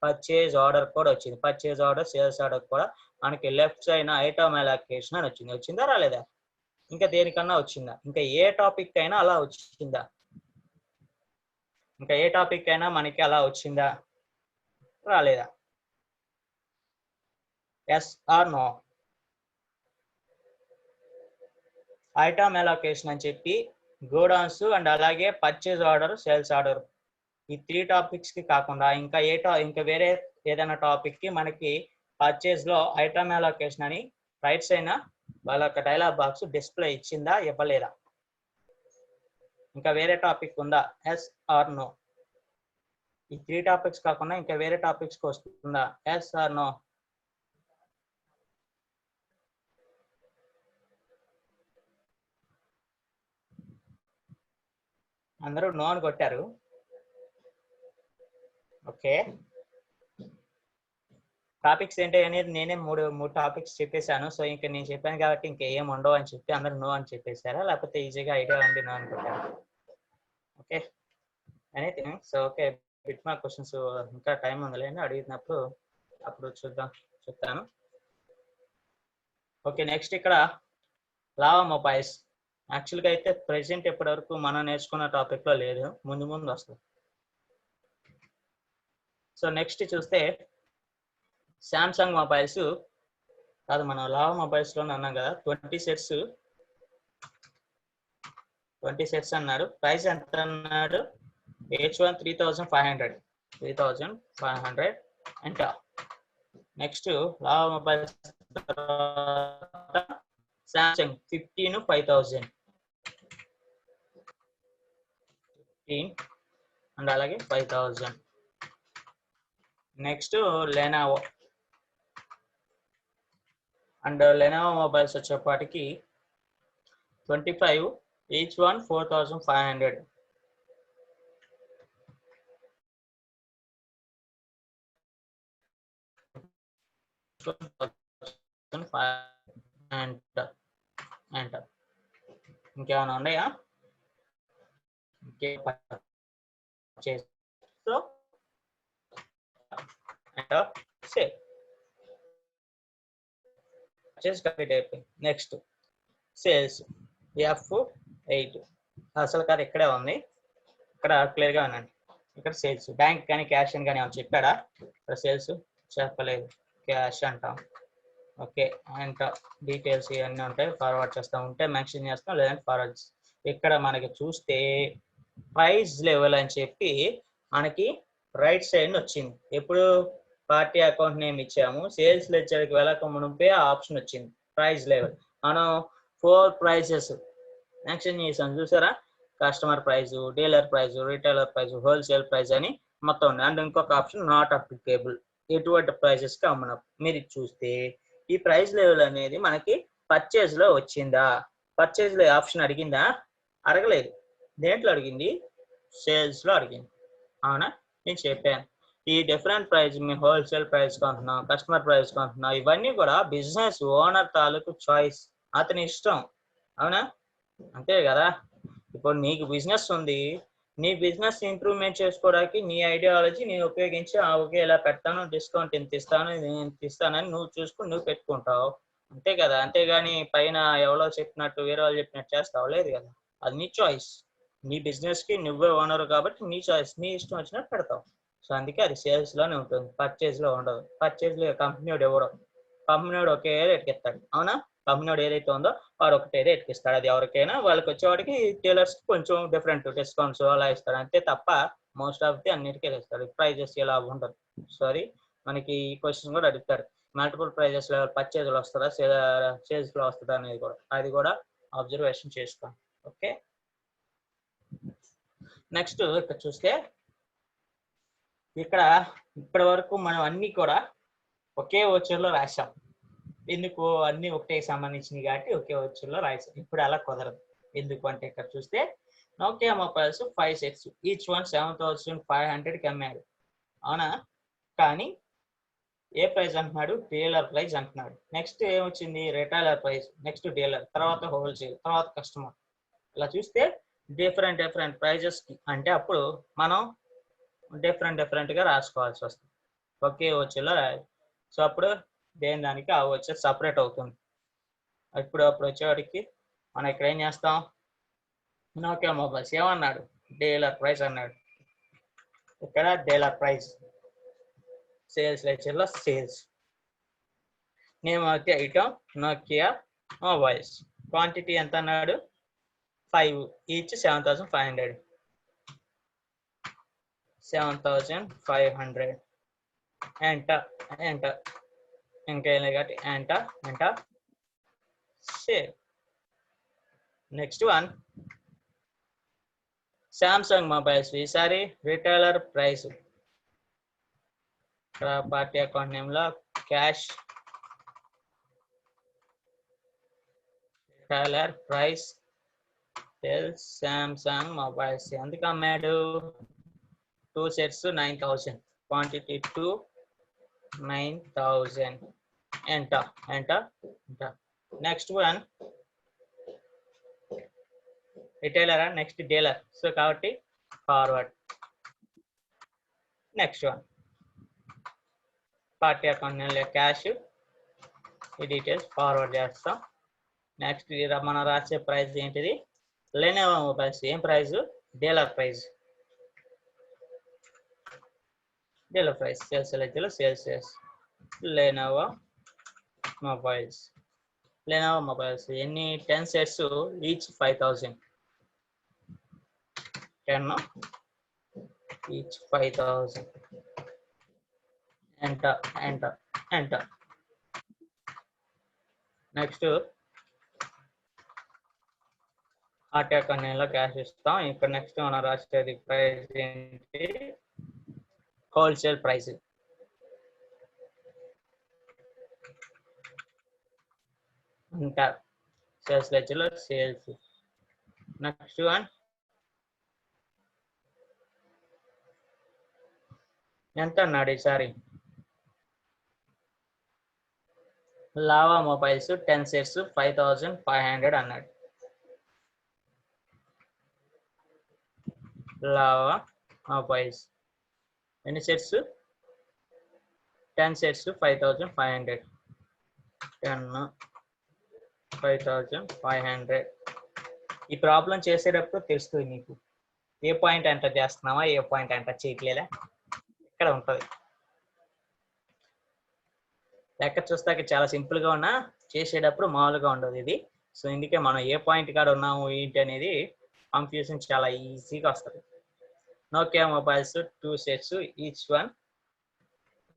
పర్చేజ్ ఆర్డర్ కూడా వచ్చింది. పర్చేజ్ ఆర్డర్, సేల్స్ ఆర్డర్ కూడా మనకి లెఫ్ట్ సైడ్ ఐటమ్ అలొకేషన్ అని వచ్చింది. వచ్చిందా రాలేదా? ఇంకా దేనికన్నా వచ్చిందా? ఇంకా ఏ టాపిక్ అయినా అలా వచ్చిందా? ఇంకా ఏ టాపిక్ అయినా మనకి అలా వచ్చిందా రాలేదా? Yes or no? Item allocation అని చెప్పి గోడౌన్స్ అండ్ అలాగే పర్చేజ్ ఆర్డర్, సేల్స్ ఆర్డర్, ఈ 3 టాపిక్స్ కి కాకుండా ఇంకా ఇంకా వేరే ఏదైనా టాపిక్ కి మనకి పర్చేజ్ లో ఐటమ్ అలొకేషన్ అని రైట్ సైడ్ వాళ్ళ ఒక డైలాగ్ బాక్స్ డిస్ప్లే ఇచ్చిందా ఇవ్వలేదా? ఇంకా వేరే టాపిక్ ఉందా? Yes or no? ఈ 3 టాపిక్స్ కాకుండా ఇంకా వేరే టాపిక్స్ కి వస్తుందా? Yes or no? అందరూ నో అని కొట్టారు. ఓకే, టాపిక్స్ ఏంటి అనేది నేనే మూడు టాపిక్స్ చెప్పేశాను. సో ఇంకా నేను చెప్పాను కాబట్టి ఇంకేం ఉండవు అని చెప్పి అందరూ నో అని చెప్పేశారా, లేకపోతే ఈజీగా ఐడియా ఉంది నో అనుకుంటారా? Okay, anything. So okay, bit mark questions ఇంకా టైం ఉందిలేండి, అడిగినప్పుడు అప్పుడు చూద్దాం, చెప్తాను. ఓకే, నెక్స్ట్ ఇక్కడ లావా మొబైల్స్. యాక్చువల్గా అయితే ప్రెసెంట్ ఇప్పటి వరకు మనం నేర్చుకున్న టాపిక్ లో లేదు, ముందు ముందు వస్తుంది. సో నెక్స్ట్ చూస్తే శాంసంగ్ మొబైల్స్ కాదు, మనం లావా మొబైల్స్ లో అన్నాం కదా, 20 సెట్స్ అన్నాడు. ప్రైస్ ఎంత అన్నాడు? H1 3,500 అంట. Next lava mobiles Samsung 15 5,000 and అలాగే 5,000. Next Lenovo and Lenovo mobiles వచ్చేపాటికి 25, each one 4,500. అండ్ ఇంకేమైనా ఉన్నాయా? Next sales F8. అసలు కాదు ఇక్కడే ఉంది, ఇక్కడ క్లియర్ గా ఉందండి. ఇక్కడ సేల్స్ బ్యాంక్ కానీ క్యాష్ అని కానీ ఏమైనా చెప్పాడా? ఇక్కడ సేల్స్ చెప్పలేదు, క్యాష్ అంటాం. ఓకే, అండ్ డీటెయిల్స్ ఇవన్నీ ఉంటాయి, ఫార్వర్డ్ చేస్తాం, ఉంటే మెన్షన్ చేస్తాం, లేదంటే ఫార్వర్డ్. ఇక్కడ మనకి చూస్తే ప్రైస్ లెవెల్ అని చెప్పి మనకి రైట్ సైడ్ వచ్చింది. ఎప్పుడు పార్టీ అకౌంట్ నేమ్ ఇచ్చాము, సేల్స్ లెడ్జర్కి వెళ్ళక మునిపే ఆప్షన్ వచ్చింది ప్రైస్ లెవెల్. మనం 4 ప్రైసెస్ మెన్షన్ చేసాం చూసారా, customer price, dealer price, retailer price, wholesale price అని మొత్తం ఉంది. అండ్ ఇంకొక ఆప్షన్ నాట్ అప్లికేబుల్, ఎటువంటి ప్రైసెస్ కి అమ్మడం. మీరు చూస్తే ఈ ప్రైస్ లెవెల్ అనేది మనకి పర్చేజ్ లో వచ్చిందా? పర్చేజ్ లో ఆప్షన్ అడిగిందా? అడగలేదు. దేంట్లో అడిగింది? సేల్స్ లో అడిగింది, అవునా? నేను చెప్పాను ఈ డిఫరెంట్ ప్రైస్, మీ హోల్సేల్ ప్రైస్ కొంటున్నాం, కస్టమర్ ప్రైస్ కొంటున్నాం, ఇవన్నీ కూడా బిజినెస్ ఓనర్ తాలూకు చాయిస్, అతని ఇష్టం, అవునా? అంతే కదా. ఇప్పుడు నీకు బిజినెస్ ఉంది, నీ బిజినెస్ ఇంప్రూవ్మెంట్ చేసుకోవడానికి నీ ఐడియాలజీ నేను ఉపయోగించి ఓకే ఇలా పెడతాను, డిస్కౌంట్ ఇంత ఇస్తాను, ఇంత ఇస్తానని నువ్వు చూసుకుని నువ్వు పెట్టుకుంటావు, అంతే కదా. అంతేగాని పైన ఎవరో చెప్పినట్టు వేరే వాళ్ళు చెప్పినట్టు చేస్తావు లేదు కదా, అది నీ చాయిస్. నీ బిజినెస్ కి నువ్వే ఓనర్ కాబట్టి నీ చాయిస్, నీ ఇష్టం వచ్చినట్టు పెడతావు. సో అందుకే అది సేల్స్ లోనే ఉంటుంది, పర్చేజ్ లో ఉండదు. పర్చేజ్ లో కంపెనీ వాడు ఎవడో, కంపెనీ వాడు ఒకే రేట్కి ఇస్తాడు, అవునా? కంపెనీ వాడు ఏదైతే ఉందో వాడు ఒకటే రేట్కి ఇస్తాడు. అది ఎవరికైనా, వాళ్ళకి వచ్చేవాడికి టైలర్స్ కొంచెం డిఫరెంట్ డిస్కౌంట్స్ అలా ఇస్తాడు, అంతే తప్ప మోస్ట్ ఆఫ్ ది అన్నిటికీ ఇస్తాడు. ప్రైజెస్ ఇలా ఉండదు. సారీ, మనకి ఈ క్వశ్చన్ కూడా అడుగుతారు, మల్టిపుల్ ప్రైజెస్ లెవెల్ పర్చేజ్ లో వస్తుందా, సేల్స్ లో వస్తుందా అనేది కూడా, అది కూడా అబ్జర్వేషన్ చేసుకోండి. ఓకే, నెక్స్ట్ ఇక్కడ చూస్తే ఇక్కడ ఇప్పటి వరకు మనం అన్ని కూడా ఒకే వచ్చర్లో రాసాం. ఎందుకు అన్ని ఒకటే సంబంధించినవి కాబట్టి ఒకే వచ్చర్లో రాసాం. ఇప్పుడు అలా కుదరదు. ఎందుకు అంటే ఇక్కడ చూస్తే Nokia mobiles 5 sets each one 7500కి అమ్మాడు. అవునా? కానీ ఏ ప్రైస్ అంటున్నాడు? డీలర్ ప్రైస్ అంటున్నాడు. నెక్స్ట్ ఏమొచ్చింది? రిటైలర్ ప్రైస్, నెక్స్ట్ డీలర్, తర్వాత హోల్సేల్, తర్వాత కస్టమర్. ఇలా చూస్తే డిఫరెంట్ ప్రైజెస్ అంటే అప్పుడు మనం డిఫరెంట్గా రాసుకోవాల్సి వస్తుంది. ఒకే వచ్చేలా రాయాలి. సో అప్పుడు దేని దానికి ఆ వచ్చే సపరేట్ అవుతుంది. అప్పుడు వచ్చేవాడికి మనం ఇక్కడ ఏం చేస్తాం? నోకియా మొబైల్స్ ఏమన్నాడు? డీలర్ ప్రైస్ అన్నాడు. ఇక్కడ డీలర్ ప్రైస్, సేల్స్ లెక్చర్లో sales. Name of the item Nokia mobiles. Quantity ఎంత అన్నాడు? 5 ఈచ్ 7500. 7500 ఎంటర్ ఇంకా కాబట్టి enter save. Next one Samsung mobiles. ఈసారి రిటైలర్ ప్రైస్ పార్టీ అకౌంట్ నేమ్లో cash retailer price Samsung mobiles. ఎందుకు అమ్మాడు? 2 sets 9000, quantity 2 9000 enter. Next one retailer, next dealer. So కాబట్టి forward. Next one party account name cash, ఈ details forward చేస్తాం. Next మనం రాసే price ఏంటిది? Lenovo mobiles. ఏం ప్రైస్? Dealer price. సేల్స్ లెక్చర్లో సేల్స్. Lenovo mobiles. ఎన్ని? 10 sets each 5000. 10 each 5000 enter. Next party account నేమ్లో క్యాష్ ఇస్తాం. ఇక్కడ నెక్స్ట్ మనం రాసేది ప్రైస్ ఏంటి? Wholesale price. ఇంకా సేల్స్ లెక్చర్లో సేల్స్. నెక్స్ట్ వన్ ఎంత అన్నాడు ఈసారి? లావా మొబైల్స్ 10 sets 5500 అన్నాడు. లావా మొబైల్స్ ఎన్ని సెట్స్? 10 sets 5500. 10 5500. ఈ ప్రాబ్లం చేసేటప్పుడు తెలుస్తుంది నీకు ఏ పాయింట్ ఎంటర్ చేస్తున్నావా, ఏ పాయింట్ ఎంటర్ చేయట్లేదా. ఇక్కడ ఉంటుంది. లెక్క చూస్తాక చాలా సింపుల్గా ఉన్నా చేసేటప్పుడు మామూలుగా ఉండదు ఇది. సో ఇందుకే మనం ఏ పాయింట్ కాడ ఉన్నాము ఏంటి అనేది కన్ఫ్యూజన్ చాలా ఈజీగా వస్తుంది. Nokia mobiles 2 sets each one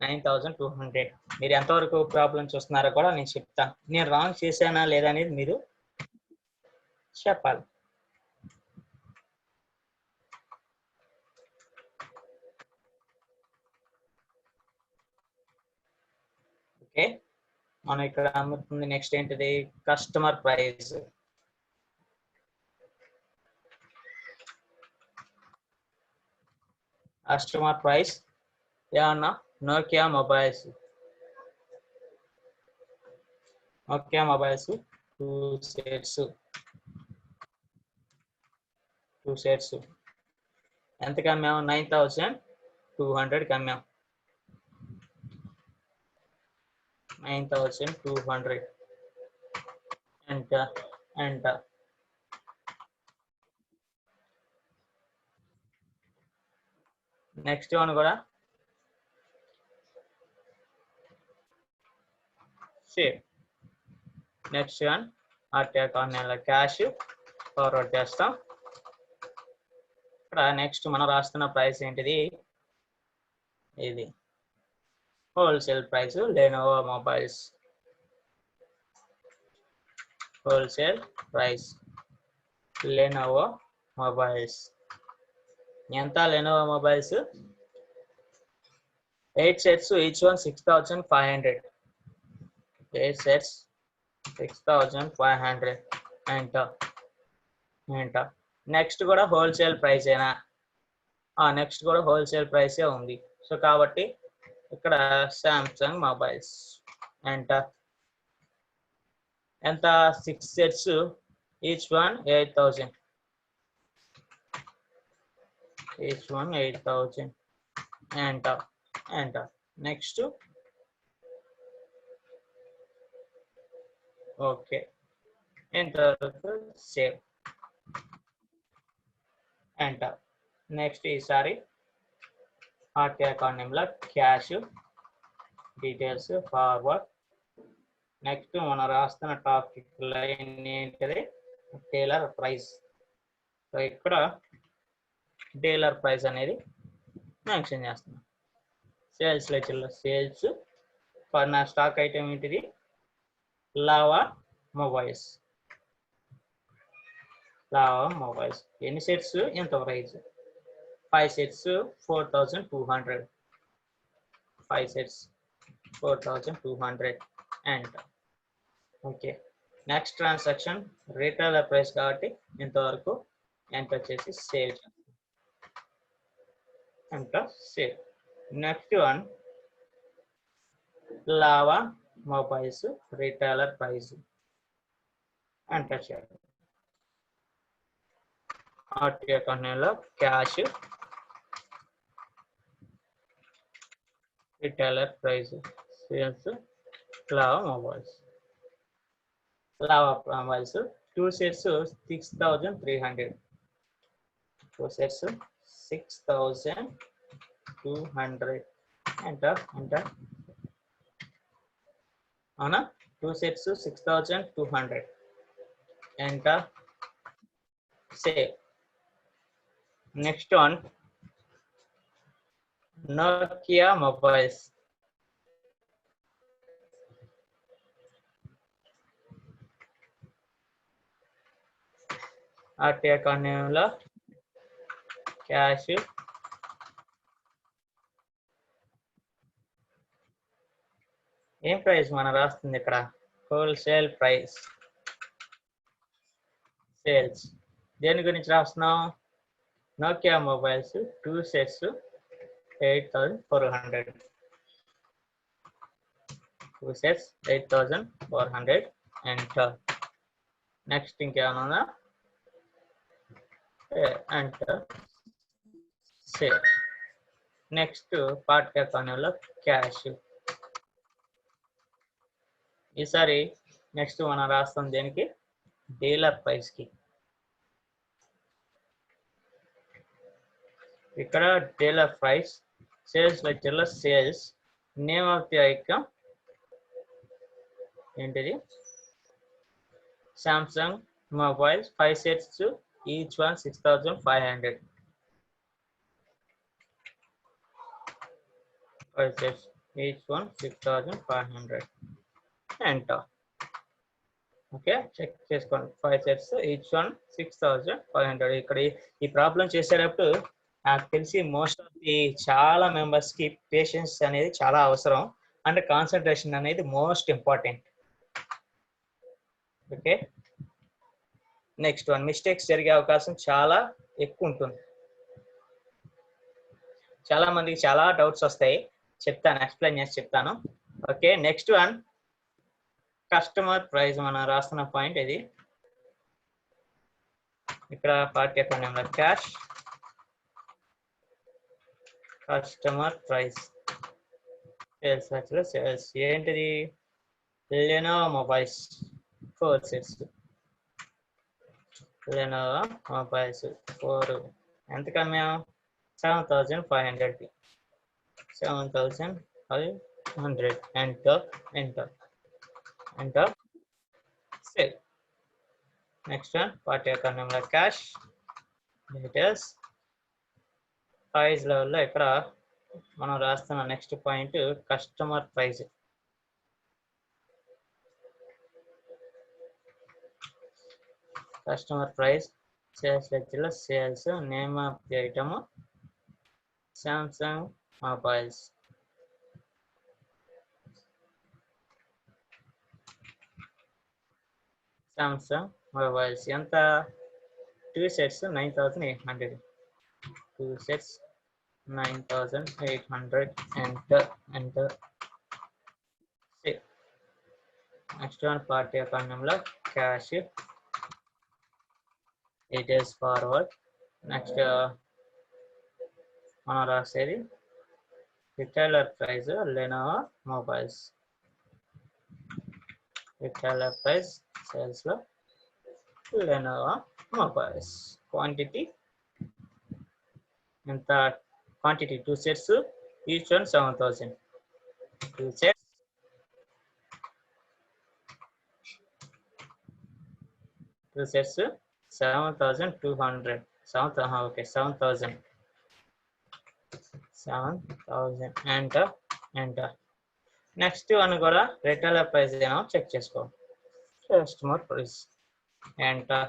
9200. మీరు ఎంతవరకు ప్రాబ్లం చూస్తున్నారో కూడా నేను చెప్తాను. నేను రాంగ్ చేశానా లేదా అనేది మీరు చెప్పాలి. ఓకే, మనం ఇక్కడ అమ్ముతుంది. నెక్స్ట్ ఏంటిది? Customer price. ఏమన్నా? నోకియా మొబైల్స్ 2 sets ఎంతకి అమ్మాము? 9200కి అమ్మాము. 9200 ఎంటర్. నెక్స్ట్ వన్ కూడా save. Next one party account నేమ్లో క్యాష్ ఫార్వర్డ్ చేస్తాం. ఇక్కడ నెక్స్ట్ మనం రాస్తున్న ప్రైస్ ఏంటిది? ఇది wholesale price. Lenovo mobiles wholesale price. Lenovo mobiles ఎంత Lenovo mobiles 8 sets, each one 6,500. 8 sets 6,500. enter. Next కూడా హోల్సేల్ ప్రైస్ ఏనా? నెక్స్ట్ కూడా హోల్సేల్ ప్రైసే ఉంది. సో కాబట్టి ఇక్కడ సామ్సంగ్ మొబైల్స్ ఎంటర్. ఎంత? 6 sets, each one 8,000. each one 8,000. enter. Next okay, ఇంతవరకు సేవ్. ఎంటర్. నెక్స్ట్ ఈసారి ఆర్టీ అకౌంట్ నేమ్లో క్యాష్ డీటెయిల్స్ ఫార్వర్డ్. నెక్స్ట్ మనం రాస్తున్న టాపిక్ లైన్ ఏంటిది? Dealer price. సో ఇక్కడ డీలర్ ప్రైస్ అనేది మెన్షన్ చేస్తున్నాం. సేల్స్ లెక్చర్లో సేల్స్ ఫర్ నా స్టాక్ ఐటమ్ ఏంటిది? Lava mobiles. ఎన్ని సెట్స్? ఎంత price? 5 sets 4,200. 5 sets 4,200. enter. Okay, next transaction retailer price కాబట్టి ఇంతవరకు ఎంటర్ చేసి save. Enter, save. Next one Lava mobiles retailer price enter చేయాలి. ఆర్టీ అకౌంట్ నేమ్లో cash retailer price sales Lava mobiles. 2 sets 6,300. 2 sets 6,200. enter. అవునా? 2 sets 6,200. enter, save. Next one Nokia mobiles. ఆర్టీ account నేమ్లో cash ఏం ప్రైస్ మనం రాస్తుంది ఇక్కడ? Wholesale price. సేల్స్ దేని గురించి రాస్తున్నాం? Nokia mobiles 2 sets 8,400. 2 sets 8,400. Enter. Next ఇంకేమైనా ఉందా? Enter, save. నెక్స్ట్ పార్ట్ అకౌంట్లో క్యాష్. ఈసారి నెక్స్ట్ మనం రాస్తాం దేనికి? డీలర్ ప్రైస్కి. ఇక్కడ డీలర్ ప్రైస్ సేల్స్ లెక్చర్లో sales name of the item ఏంటిది? Samsung mobiles 5 sets, each one 6,500. 5 sets, each one 6,500. enter. Okay, check చేసుకోండి. 5 sets, each one 6,500. ఇక్కడ ఈ ప్రాబ్లం చేసేటప్పుడు నాకు తెలిసి మోస్ట్ ఆఫ్ ది చాలా మెంబర్స్కి పేషెన్స్ అనేది చాలా అవసరం, అంటే కాన్సన్ట్రేషన్ అనేది most important. Okay, next one mistakes జరిగే అవకాశం చాలా ఎక్కువ ఉంటుంది. చాలా మందికి చాలా డౌట్స్ వస్తాయి, చెప్తాను, ఎక్స్ప్లెయిన్ చేసి చెప్తాను. Okay, next one customer price. మనం రాస్తున్న పాయింట్ ఇది. ఇక్కడ party account number cash customer price. Sales ఏంటిది? Lenovo mobiles 4 sets. Lenovo mobiles 4 ఎంత కమ్మాం? 7,500. 7,500. Enter, save. Next one party account number cash details. Price లెవెల్లో ఇక్కడ మనం రాస్తున్న next point customer price. Customer price sales లెడ్జర్లో sales, name of the item Samsung mobiles. Samsung mobiles ఎంత? 2 sets 9,800. 2 sets 9,800. Enter. Save. Next one, party account number, cash, details forward. Next, మనం రాసేది retailer price Lenovo mobiles. Retailer price sales లో Lenovo mobiles. Quantity ఎంత? Quantity 2 sets, each one 7,000. 2 sets, 7,200. 7,000. Okay, 7,000. 7,000. Enter. Next one కూడా retailer price ఏమో check చేసుకో. Customer price. Enter.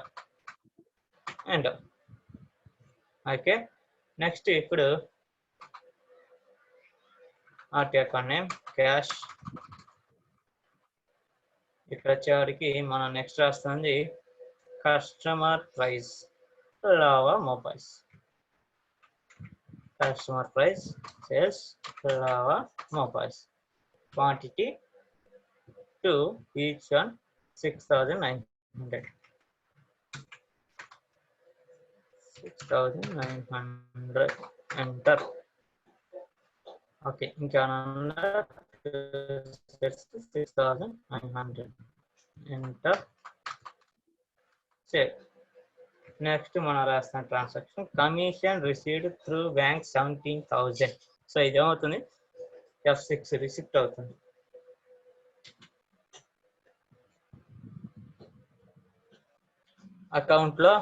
Okay. Next ఇప్పుడు ఆర్టీ account name cash. ఇక్కడ వచ్చేవారికి మనం నెక్స్ట్ రాస్తుంది customer price Lava mobiles. Customer price sales Lava mobiles. Quantity 2, each one 6,900. 6,900. Enter. Okay, ఇంకేమన్నా 6,900. Enter. సేవ్. నెక్స్ట్ మనం రాసిన transaction commission received through bank 17,000. So ఇదేమవుతుంది? F6 రిసిప్ట్ అవుతుంది. అకౌంట్లో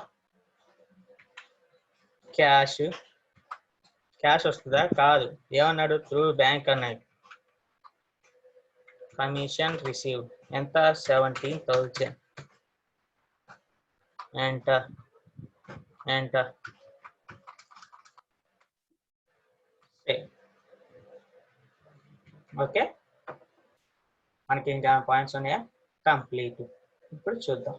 క్యాష్ వస్తుందా? కాదు. ఏమన్నాడు? త్రూ బ్యాంక్ అన్నాడు. కమిషన్ రిసీవ్ ఎంత? 17,000. ఎంటర్. ఓకే, మనకి ఇంకా పాయింట్స్ ఉన్నాయా? కంప్లీట్. ఇప్పుడు చూద్దాం.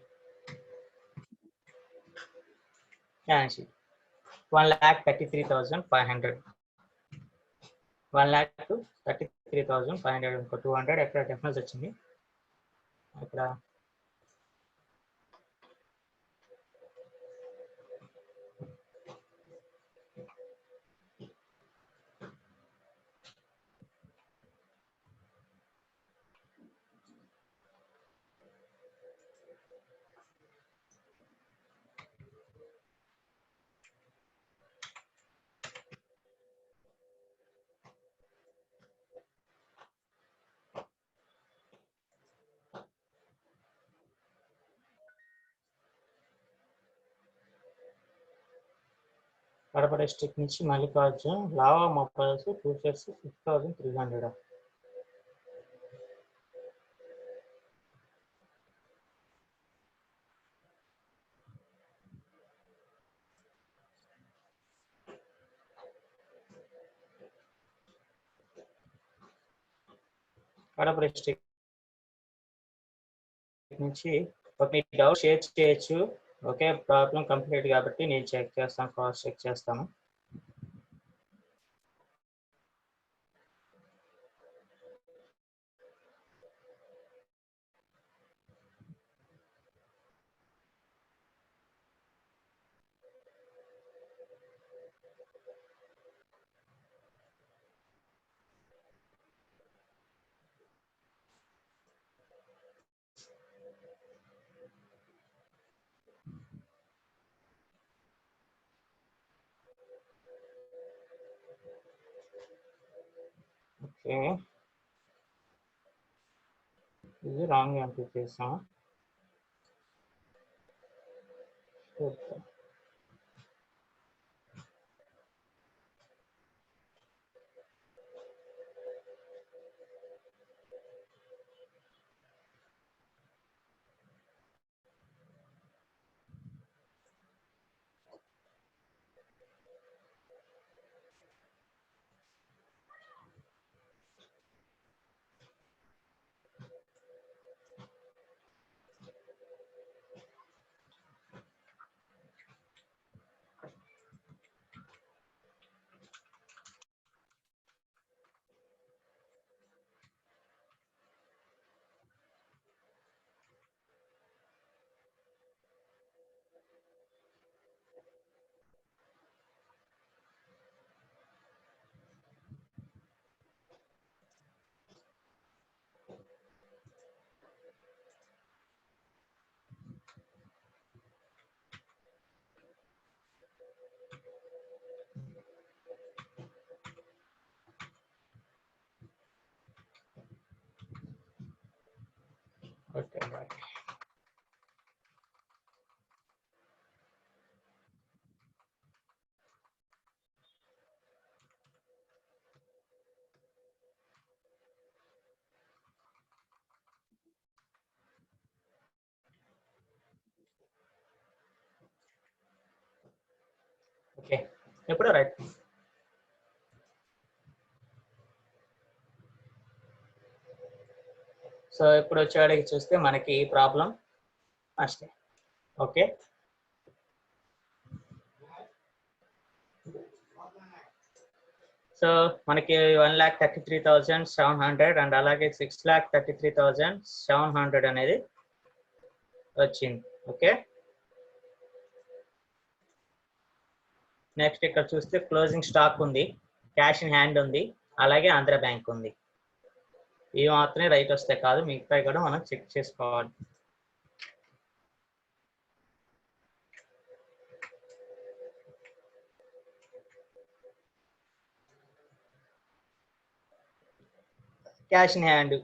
1,33,500. 1,33,500. ఇంకో 200 ఎక్కడ డిఫరెన్స్ వచ్చింది ఇక్కడ. కడప డిస్ట్రిక్ట్ నుంచి Mallikarjun lava mobiles 2 sets 6,300. Kadapa district నుంచి మీ డౌట్ షేర్ చేయొచ్చు. ఓకే, ప్రాబ్లం కంప్లీట్ కాబట్టి నేను చెక్ చేస్తాను, క్రాస్ చెక్ చేస్తాను. ఓకే, ఇది రాంగ్ ఎంట్రీ చేసాం. ఓకే, ఇప్పుడు రైట్. సో ఇప్పుడు వచ్చేవాడికి చూస్తే మనకి ప్రాబ్లం అಷ್ಟೇ. ఓకే, సో మనకి 1,33,700 అండ్ అలాగే 6,33,700 అనేది వచ్చింది. ఓకే, నెక్స్ట్ ఇక్కడ చూస్తే క్లోజింగ్ స్టాక్ ఉంది, క్యాష్ ఇన్ హ్యాండ్ ఉంది, అలాగే ఆంధ్ర బ్యాంక్ ఉంది. ఇవి మాత్రమే రైట్ వస్తే కాదు, మిగతా కూడా మనం చెక్ చేసుకోవాలి. Cash in hand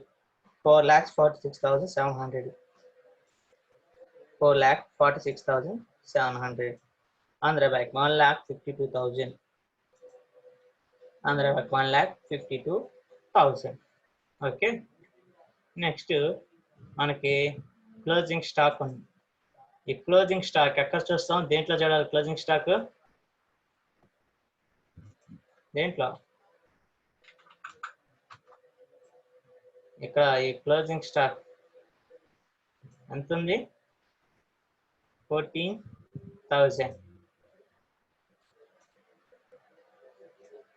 4,46,700, 4,46,700. Andhra bank 1,52,000, Andhra bank 1,52,000. Okay, next మనకి క్లోజింగ్ స్టాక్ ఉంది. ఈ క్లోజింగ్ స్టాక్ ఎక్కడ చూస్తాం, దేంట్లో చూడాలి క్లోజింగ్ స్టాక్? దేంట్లో? ఇక్కడ ఈ క్లోజింగ్ స్టాక్ ఎంత ఉంది? 14,000.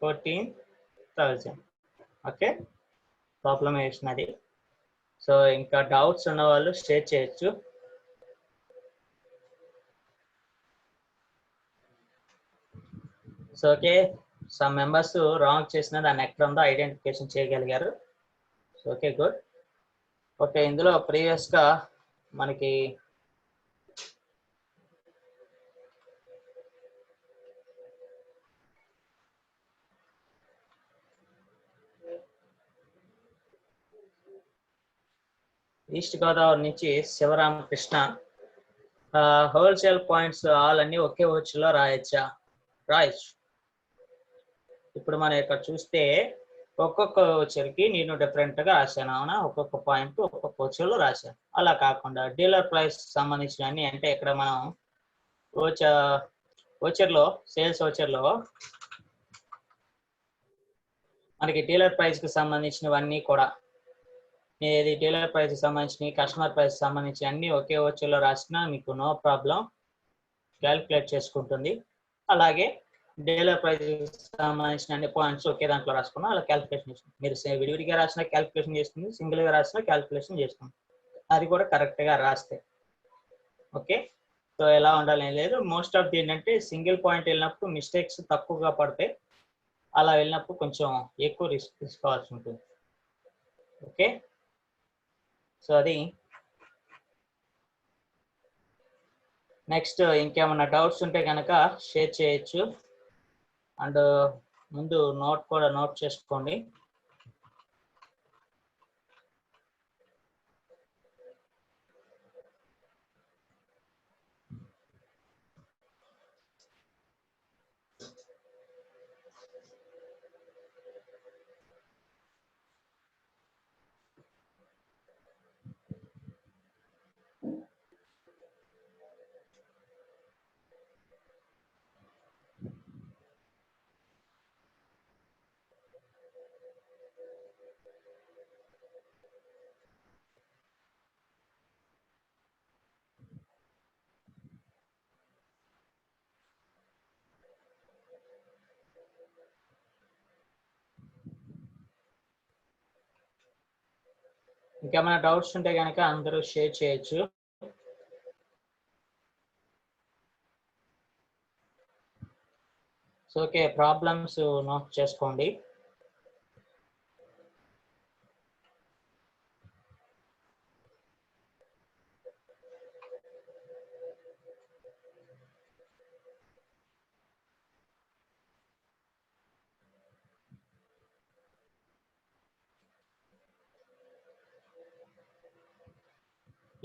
14,000. ఓకే, ప్రాబ్లం వేసినది. సో ఇంకా డౌట్స్ ఉన్న వాళ్ళు షేర్ చేయొచ్చు. So okay, some members wrong చేసిన దాన్ని ఎక్కడ ఉందో ఐడెంటిఫికేషన్ చేయగలిగారు. So okay, good. ఓకే, ఇందులో ప్రీవియస్గా మనకి ఈస్ట్ గోదావరి నుంచి శివరామకృష్ణ, హోల్సేల్ పాయింట్స్ ఆల్ అన్ని ఒకే వచ్చులో రాయొచ్చా? రాయొచ్చు. ఇప్పుడు మనం ఇక్కడ చూస్తే ఒక్కొక్క వచ్చరికి నేను డిఫరెంట్గా రాశాను, అవునా? ఒక్కొక్క పాయింట్ ఒక్కొక్క వచ్చులో రాశాను. అలా కాకుండా డీలర్ ప్రైస్ సంబంధించినవన్నీ, అంటే ఇక్కడ మనం వచ్చర్లో సేల్స్ వచ్చర్లో మనకి డీలర్ ప్రైస్కి సంబంధించినవన్నీ కూడా, ఇది డీలర్ ప్రైస్కి సంబంధించి కస్టమర్ ప్రైస్ సంబంధించి అన్ని ఒకే వచ్చేలో రాసినా మీకు నో ప్రాబ్లం, క్యాలిక్యులేట్ చేసుకుంటుంది. అలాగే డీలర్ ప్రైస్కి సంబంధించిన అన్ని పాయింట్స్ ఒకే దాంట్లో రాసుకున్నా అలా క్యాలిక్యులేషన్ చేస్తుంది. మీరు విడివిడిగా రాసినా క్యాలిక్యులేషన్ చేస్తుంది, సింగిల్గా రాసినా క్యాలిక్యులేషన్ చేస్తుంది. అది కూడా కరెక్ట్గా రాస్తే ఓకే. సో ఎలా ఉండాలి ఏం లేదు, మోస్ట్ ఆఫ్ ది ఏంటంటే సింగిల్ పాయింట్ వెళ్ళినప్పుడు మిస్టేక్స్ తక్కువగా పడతాయి, అలా వెళ్ళినప్పుడు కొంచెం ఎక్కువ రిస్క్ తీసుకోవాల్సి ఉంటుంది. ఓకే, సో అది. నెక్స్ట్ ఇంకేమన్నా డౌట్స్ ఉంటే కనుక షేర్ చేయొచ్చు. అండ్ ముందు నోట్ కూడా నోట్ చేసుకోండి. ఇంకేమైనా డౌట్స్ ఉంటే కనుక అందరూ షేర్ చేయొచ్చు. సో ఓకే, ప్రాబ్లమ్స్ నోట్ చేసుకోండి.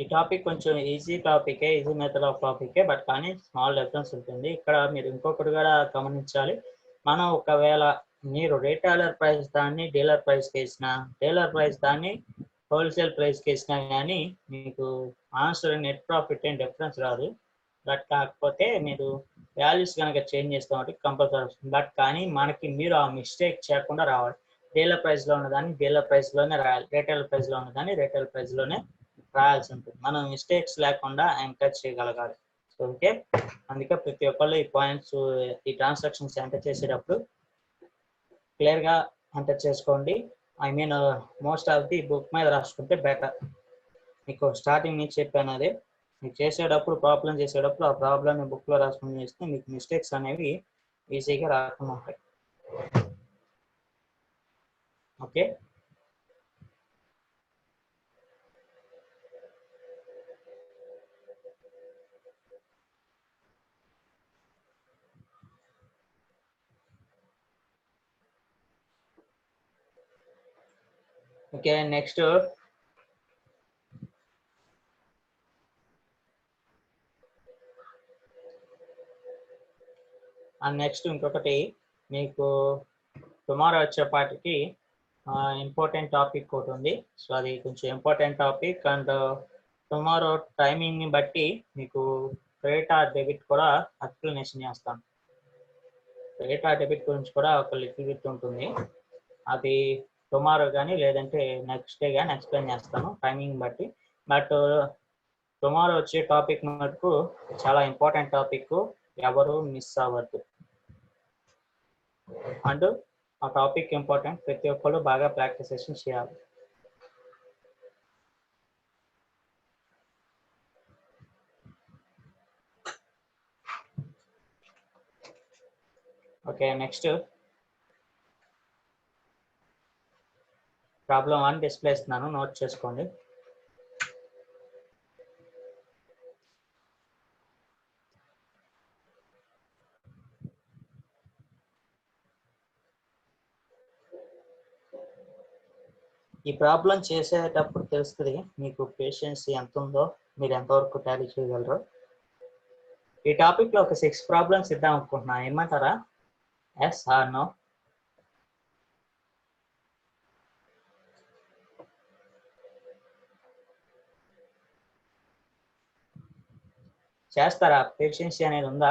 ఈ టాపిక్ కొంచెం ఈజీ టాపికే, ఈజీ మెథడ్ ఆఫ్ టాపికే, బట్ కానీ స్మాల్ డిఫరెన్స్ ఉంటుంది. ఇక్కడ మీరు ఇంకొకటి కూడా గమనించాలి. మనం ఒకవేళ మీరు రిటైలర్ ప్రైస్ దాన్ని డీలర్ ప్రైస్కి వేసిన, డీలర్ ప్రైస్ దాన్ని హోల్సేల్ ప్రైస్కి వేసినా కానీ మీకు ఆన్సర్ నెట్ ప్రాఫిట్ ఏం డిఫరెన్స్ రాదు. బట్ కాకపోతే మీరు వాల్యూస్ కనుక చేంజ్ చేస్తామంటే కంపల్సరీ వస్తుంది. బట్ కానీ మనకి మీరు ఆ మిస్టేక్ చేయకుండా రావాలి. డీలర్ ప్రైస్లో ఉన్నదాన్ని డీలర్ ప్రైస్లోనే రాయాలి, రిటైల్ ప్రైస్లో ఉన్నదాన్ని రిటైల్ ప్రైస్లోనే రాయాల్సి ఉంటుంది. మనం మిస్టేక్స్ లేకుండా ఎంటర్ చేయగలగాలి. సో ఓకే, అందుకే ప్రతి ఒక్కళ్ళు ఈ పాయింట్స్, ఈ ట్రాన్సాక్షన్స్ ఎంటర్ చేసేటప్పుడు క్లియర్గా ఎంటర్ చేసుకోండి. I mean most of the book మీద రాసుకుంటే బెటర్. మీకు స్టార్టింగ్ నుంచి చెప్పాను అదే, మీకు చేసేటప్పుడు ప్రాబ్లం చేసేటప్పుడు ఆ ప్రాబ్లమ్ని బుక్లో రాసుకుని చేస్తే మీకు మిస్టేక్స్ అనేవి ఈజీగా రాకుండా ఉంటాయి. ఓకే, ఓకే నెక్స్ట్ ఇంకొకటి మీకు టుమారో వచ్చేపాటికి ఇంపార్టెంట్ టాపిక్ ఒకటి ఉంది. సో అది కొంచెం ఇంపార్టెంట్ టాపిక్. అండ్ టుమారో టైమింగ్ని బట్టి మీకు క్రెడిట్ ఆర్ డెబిట్ కూడా ఎక్స్ప్లెనేషన్ చేస్తాను. క్రెడిట్ ఆర్ డెబిట్ గురించి కూడా ఒక లిటిల్ బిట్ ఉంటుంది. అది టుమారో కానీ లేదంటే నెక్స్ట్ డే కానీ ఎక్స్ప్లెయిన్ చేస్తాను టైమింగ్ బట్టి. బట్ టుమారో వచ్చే టాపిక్ మటుకు చాలా ఇంపార్టెంట్ టాపిక్, ఎవరు మిస్ అవ్వద్దు. అండ్ ఆ టాపిక్ ఇంపార్టెంట్, ప్రతి ఒక్కరు బాగా ప్రాక్టీస్ చేయాలి. ఓకే నెక్స్ట్ ప్రాబ్లం 1 డిస్ప్లే ఇస్తున్నాను, నోట్ చేసుకోండి. ఈ ప్రాబ్లం చేసేటప్పుడు తెలుస్తుంది మీకు పేషెన్స్ ఎంత ఉందో, మీరు ఎంతవరకు టాలీ చేయగలరో. ఈ టాపిక్లో ఒక 6 ప్రాబ్లమ్స్ ఇద్దాం అనుకుంటున్నా, ఏమంటారా? Yes or no? చేస్తారా? పేషెన్సీ అనేది ఉందా?